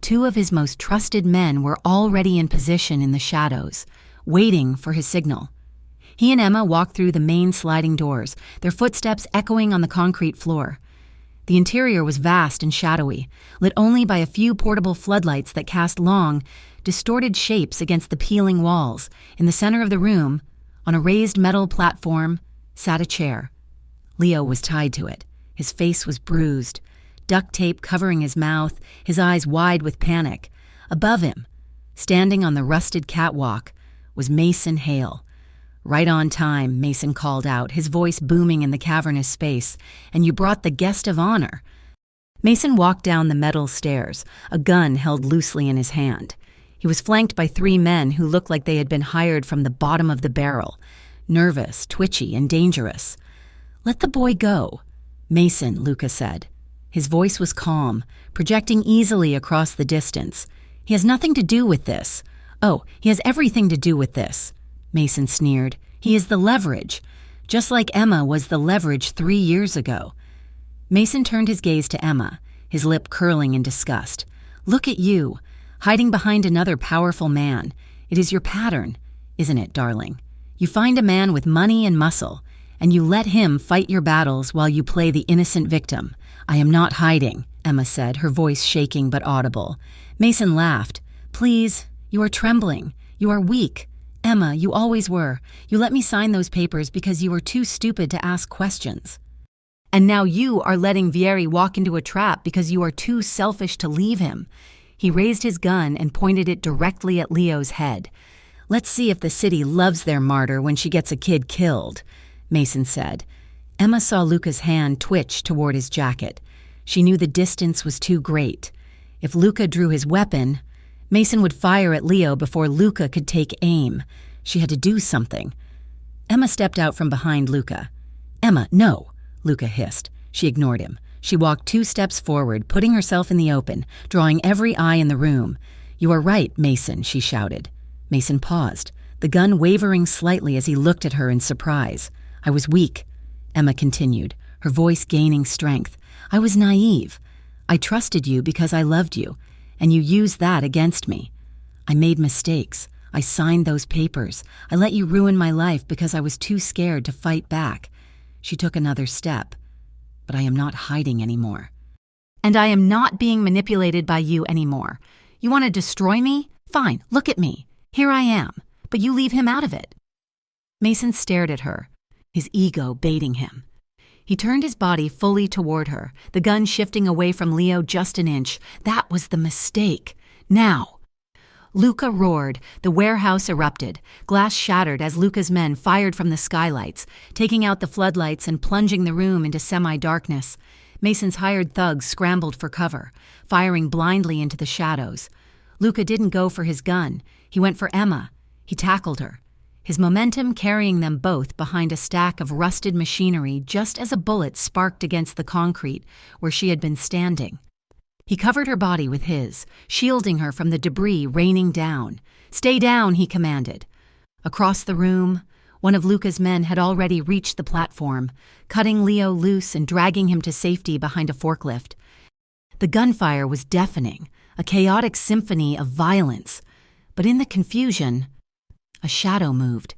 2 of his most trusted men were already in position in the shadows, waiting for his signal. He and Emma walked through the main sliding doors, their footsteps echoing on the concrete floor. The interior was vast and shadowy, lit only by a few portable floodlights that cast long, distorted shapes against the peeling walls. In the center of the room, on a raised metal platform, sat a chair. Leo was tied to it. His face was bruised, duct tape covering his mouth, his eyes wide with panic. Above him, standing on the rusted catwalk, was Mason Hale. "Right on time," Mason called out, his voice booming in the cavernous space. "And you brought the guest of honor." Mason walked down the metal stairs, a gun held loosely in his hand. He was flanked by 3 men who looked like they had been hired from the bottom of the barrel, nervous, twitchy, and dangerous. "Let the boy go." "Mason," Luca said. His voice was calm, projecting easily across the distance. "He has nothing to do with this." "Oh, he has everything to do with this," Mason sneered. "He is the leverage, just like Emma was the leverage 3 years ago." Mason turned his gaze to Emma, his lip curling in disgust. "Look at you, hiding behind another powerful man. It is your pattern, isn't it, darling? You find a man with money and muscle, and you let him fight your battles while you play the innocent victim." "I am not hiding," Emma said, her voice shaking but audible. Mason laughed. "Please, you are trembling. You are weak. Emma, you always were. You let me sign those papers because you were too stupid to ask questions. And now you are letting Vieri walk into a trap because you are too selfish to leave him." He raised his gun and pointed it directly at Leo's head. "Let's see if the city loves their martyr when she gets a kid killed," Mason said. Emma saw Luca's hand twitch toward his jacket. She knew the distance was too great. If Luca drew his weapon, Mason would fire at Leo before Luca could take aim. She had to do something. Emma stepped out from behind Luca. "Emma, no," Luca hissed. She ignored him. She walked 2 steps forward, putting herself in the open, drawing every eye in the room. "You are right, Mason," she shouted. Mason paused, the gun wavering slightly as he looked at her in surprise. "I was weak," Emma continued, her voice gaining strength. "I was naive. I trusted you because I loved you, and you used that against me. I made mistakes. I signed those papers. I let you ruin my life because I was too scared to fight back." She took another step. "But I am not hiding anymore. And I am not being manipulated by you anymore. You want to destroy me? Fine, look at me. Here I am. But you leave him out of it." Mason stared at her, his ego baiting him. He turned his body fully toward her, the gun shifting away from Leo just an inch. That was the mistake. Now. Luca roared. The warehouse erupted. Glass shattered as Luca's men fired from the skylights, taking out the floodlights and plunging the room into semi-darkness. Mason's hired thugs scrambled for cover, firing blindly into the shadows. Luca didn't go for his gun. He went for Emma. He tackled her, his momentum carrying them both behind a stack of rusted machinery just as a bullet sparked against the concrete where she had been standing. He covered her body with his, shielding her from the debris raining down. "Stay down," he commanded. Across the room, one of Luca's men had already reached the platform, cutting Leo loose and dragging him to safety behind a forklift. The gunfire was deafening, a chaotic symphony of violence. But in the confusion, a shadow moved.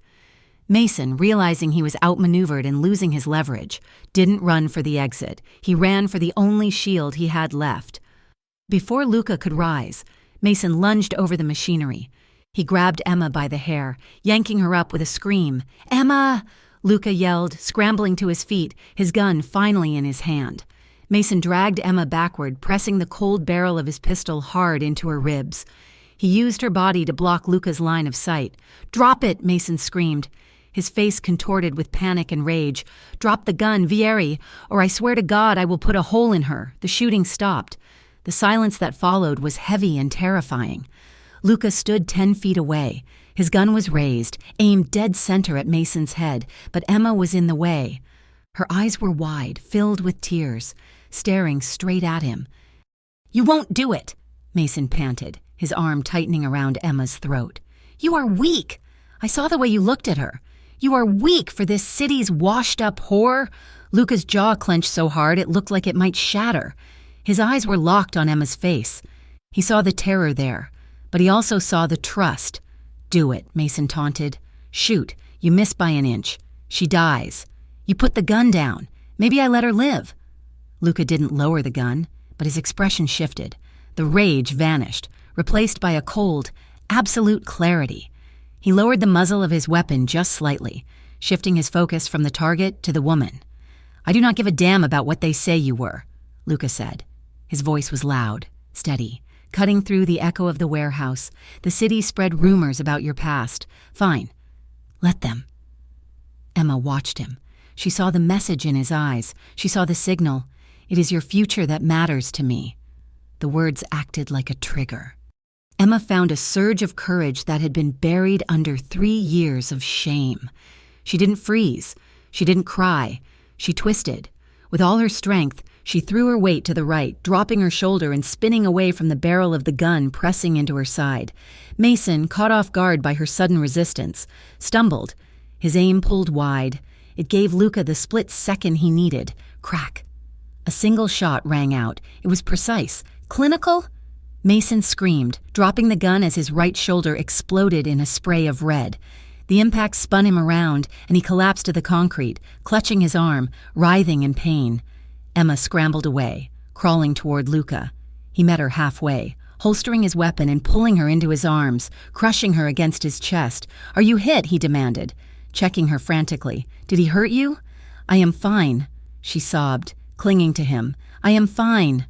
Mason, realizing he was outmaneuvered and losing his leverage, didn't run for the exit. He ran for the only shield he had left. Before Luca could rise, Mason lunged over the machinery. He grabbed Emma by the hair, yanking her up with a scream. "Emma!" Luca yelled, scrambling to his feet, his gun finally in his hand. Mason dragged Emma backward, pressing the cold barrel of his pistol hard into her ribs. He used her body to block Luca's line of sight. "Drop it!" Mason screamed, his face contorted with panic and rage. "Drop the gun, Vieri, or I swear to God I will put a hole in her." The shooting stopped. The silence that followed was heavy and terrifying. Luca stood 10 feet away. His gun was raised, aimed dead center at Mason's head, but Emma was in the way. Her eyes were wide, filled with tears, staring straight at him. "You won't do it," Mason panted, his arm tightening around Emma's throat. "You are weak. I saw the way you looked at her. You are weak for this city's washed-up whore." Luca's jaw clenched so hard it looked like it might shatter. His eyes were locked on Emma's face. He saw the terror there, but he also saw the trust. "Do it," Mason taunted. "Shoot. You miss by an inch. She dies. You put the gun down. Maybe I let her live." Luca didn't lower the gun, but his expression shifted. The rage vanished, replaced by a cold, absolute clarity. He lowered the muzzle of his weapon just slightly, shifting his focus from the target to the woman. "I do not give a damn about what they say you were," Luca said. His voice was loud, steady, cutting through the echo of the warehouse. "The city spread rumors about your past. Fine. Let them." Emma watched him. She saw the message in his eyes. She saw the signal. "It is your future that matters to me." The words acted like a trigger. Emma found a surge of courage that had been buried under 3 years of shame. She didn't freeze. She didn't cry. She twisted. With all her strength, she threw her weight to the right, dropping her shoulder and spinning away from the barrel of the gun pressing into her side. Mason, caught off guard by her sudden resistance, stumbled. His aim pulled wide. It gave Luca the split second he needed. Crack. A single shot rang out. It was precise. Clinical? Mason screamed, dropping the gun as his right shoulder exploded in a spray of red. The impact spun him around, and he collapsed to the concrete, clutching his arm, writhing in pain. Emma scrambled away, crawling toward Luca. He met her halfway, holstering his weapon and pulling her into his arms, crushing her against his chest. "Are you hit?" he demanded, checking her frantically. "Did he hurt you?" "I am fine," she sobbed, clinging to him. "I am fine."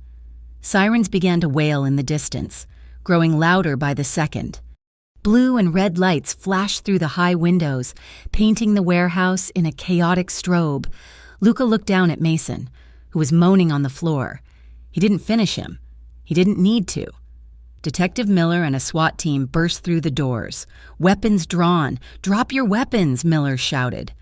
Sirens began to wail in the distance, growing louder by the second. Blue and red lights flashed through the high windows, painting the warehouse in a chaotic strobe. Luca looked down at Mason, who was moaning on the floor. He didn't finish him. He didn't need to. Detective Miller and a SWAT team burst through the doors, weapons drawn. "Drop your weapons," Miller shouted.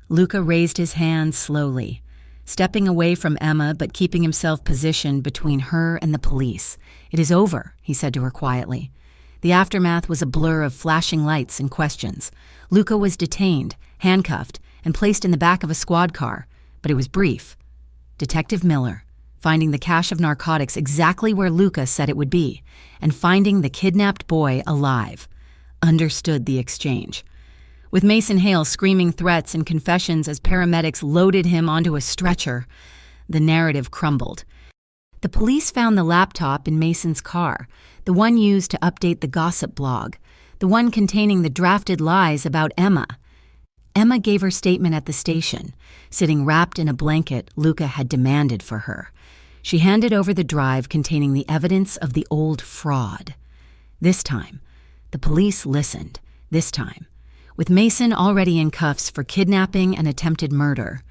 Luca raised his hands slowly, stepping away from Emma but keeping himself positioned between her and the police. "It is over," he said to her quietly. The aftermath was a blur of flashing lights and questions. Luca was detained, handcuffed, and placed in the back of a squad car, but it was brief. Detective Miller, finding the cache of narcotics exactly where Luca said it would be, and finding the kidnapped boy alive, understood the exchange. With Mason Hale screaming threats and confessions as paramedics loaded him onto a stretcher, the narrative crumbled. The police found the laptop in Mason's car, the one used to update the gossip blog, the one containing the drafted lies about Emma. Emma gave her statement at the station, sitting wrapped in a blanket Luca had demanded for her. She handed over the drive containing the evidence of the old fraud. This time, the police listened. This time, with Mason already in cuffs for kidnapping and attempted murder,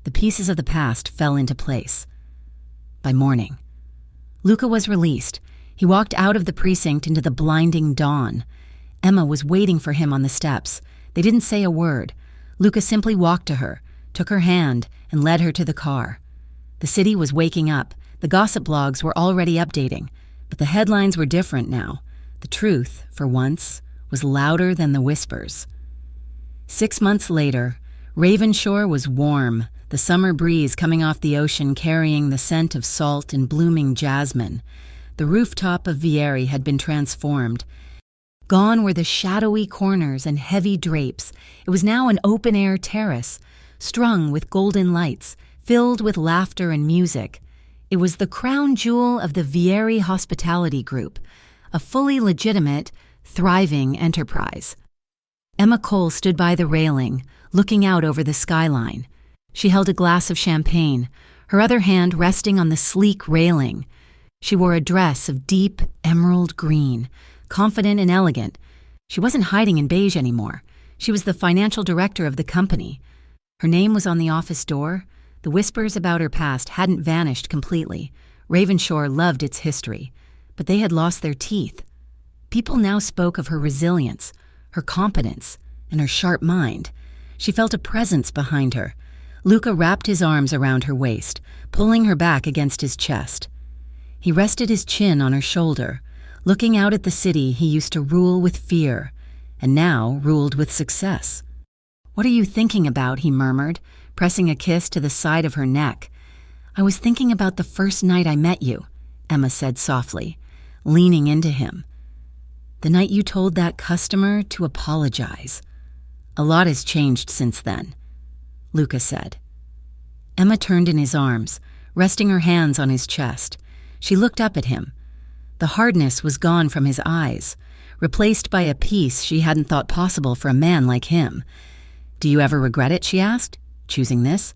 the pieces of the past fell into place. By morning, Luca was released. He walked out of the precinct into the blinding dawn. Emma was waiting for him on the steps. They didn't say a word. Luca simply walked to her, took her hand, and led her to the car. The city was waking up. The gossip blogs were already updating, but the headlines were different now. The truth, for once, was louder than the whispers. 6 months later, Ravenshore was warm, the summer breeze coming off the ocean carrying the scent of salt and blooming jasmine. The rooftop of Vieri had been transformed. Gone were the shadowy corners and heavy drapes. It was now an open-air terrace, strung with golden lights, filled with laughter and music. It was the crown jewel of the Vieri Hospitality Group, a fully legitimate, thriving enterprise. Emma Cole stood by the railing, looking out over the skyline. She held a glass of champagne, her other hand resting on the sleek railing. She wore a dress of deep emerald green, confident and elegant. She wasn't hiding in beige anymore. She was the financial director of the company. Her name was on the office door. The whispers about her past hadn't vanished completely. Ravenshore loved its history, but they had lost their teeth. People now spoke of her resilience, her competence, and her sharp mind. She felt a presence behind her. Luca wrapped his arms around her waist, pulling her back against his chest. He rested his chin on her shoulder, looking out at the city he used to rule with fear, and now ruled with success. "What are you thinking about?" he murmured, pressing a kiss to the side of her neck. "I was thinking about the first night I met you," Emma said softly, leaning into him. "The night you told that customer to apologize. A lot has changed since then," Luca said. Emma turned in his arms, resting her hands on his chest. She looked up at him. The hardness was gone from his eyes, replaced by a peace she hadn't thought possible for a man like him. "Do you ever regret it?" she asked. "Choosing this?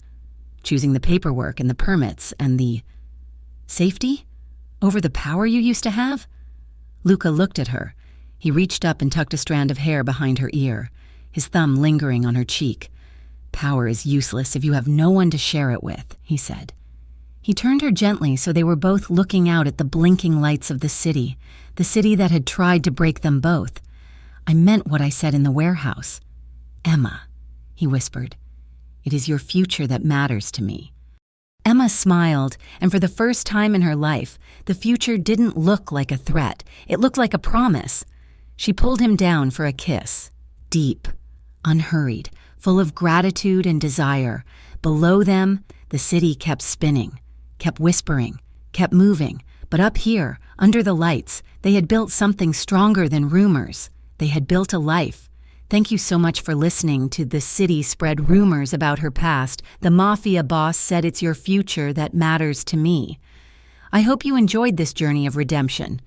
Choosing the paperwork and the permits and the safety over the power you used to have?" Luca looked at her. He reached up and tucked a strand of hair behind her ear, his thumb lingering on her cheek. "Power is useless if you have no one to share it with," he said. He turned her gently so they were both looking out at the blinking lights of the city that had tried to break them both. "I meant what I said in the warehouse. Emma," he whispered, "it is your future that matters to me." Emma smiled, and for the first time in her life, the future didn't look like a threat. It looked like a promise. She pulled him down for a kiss, deep, unhurried, full of gratitude and desire. Below them, the city kept spinning, kept whispering, kept moving. But up here, under the lights, they had built something stronger than rumors. They had built a life. Thank you so much for listening to The City Spread Rumors About Her Past. The Mafia Boss Said It's Your Future That Matters to Me. I hope you enjoyed this journey of redemption,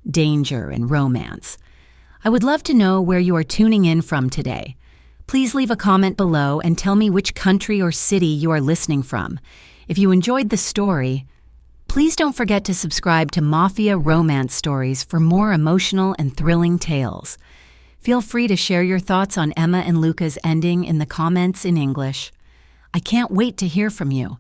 danger, and romance. I would love to know where you are tuning in from today. Please leave a comment below and tell me which country or city you are listening from. If you enjoyed the story, please don't forget to subscribe to Mafia Romance Stories for more emotional and thrilling tales. Feel free to share your thoughts on Emma and Luca's ending in the comments in English. I can't wait to hear from you.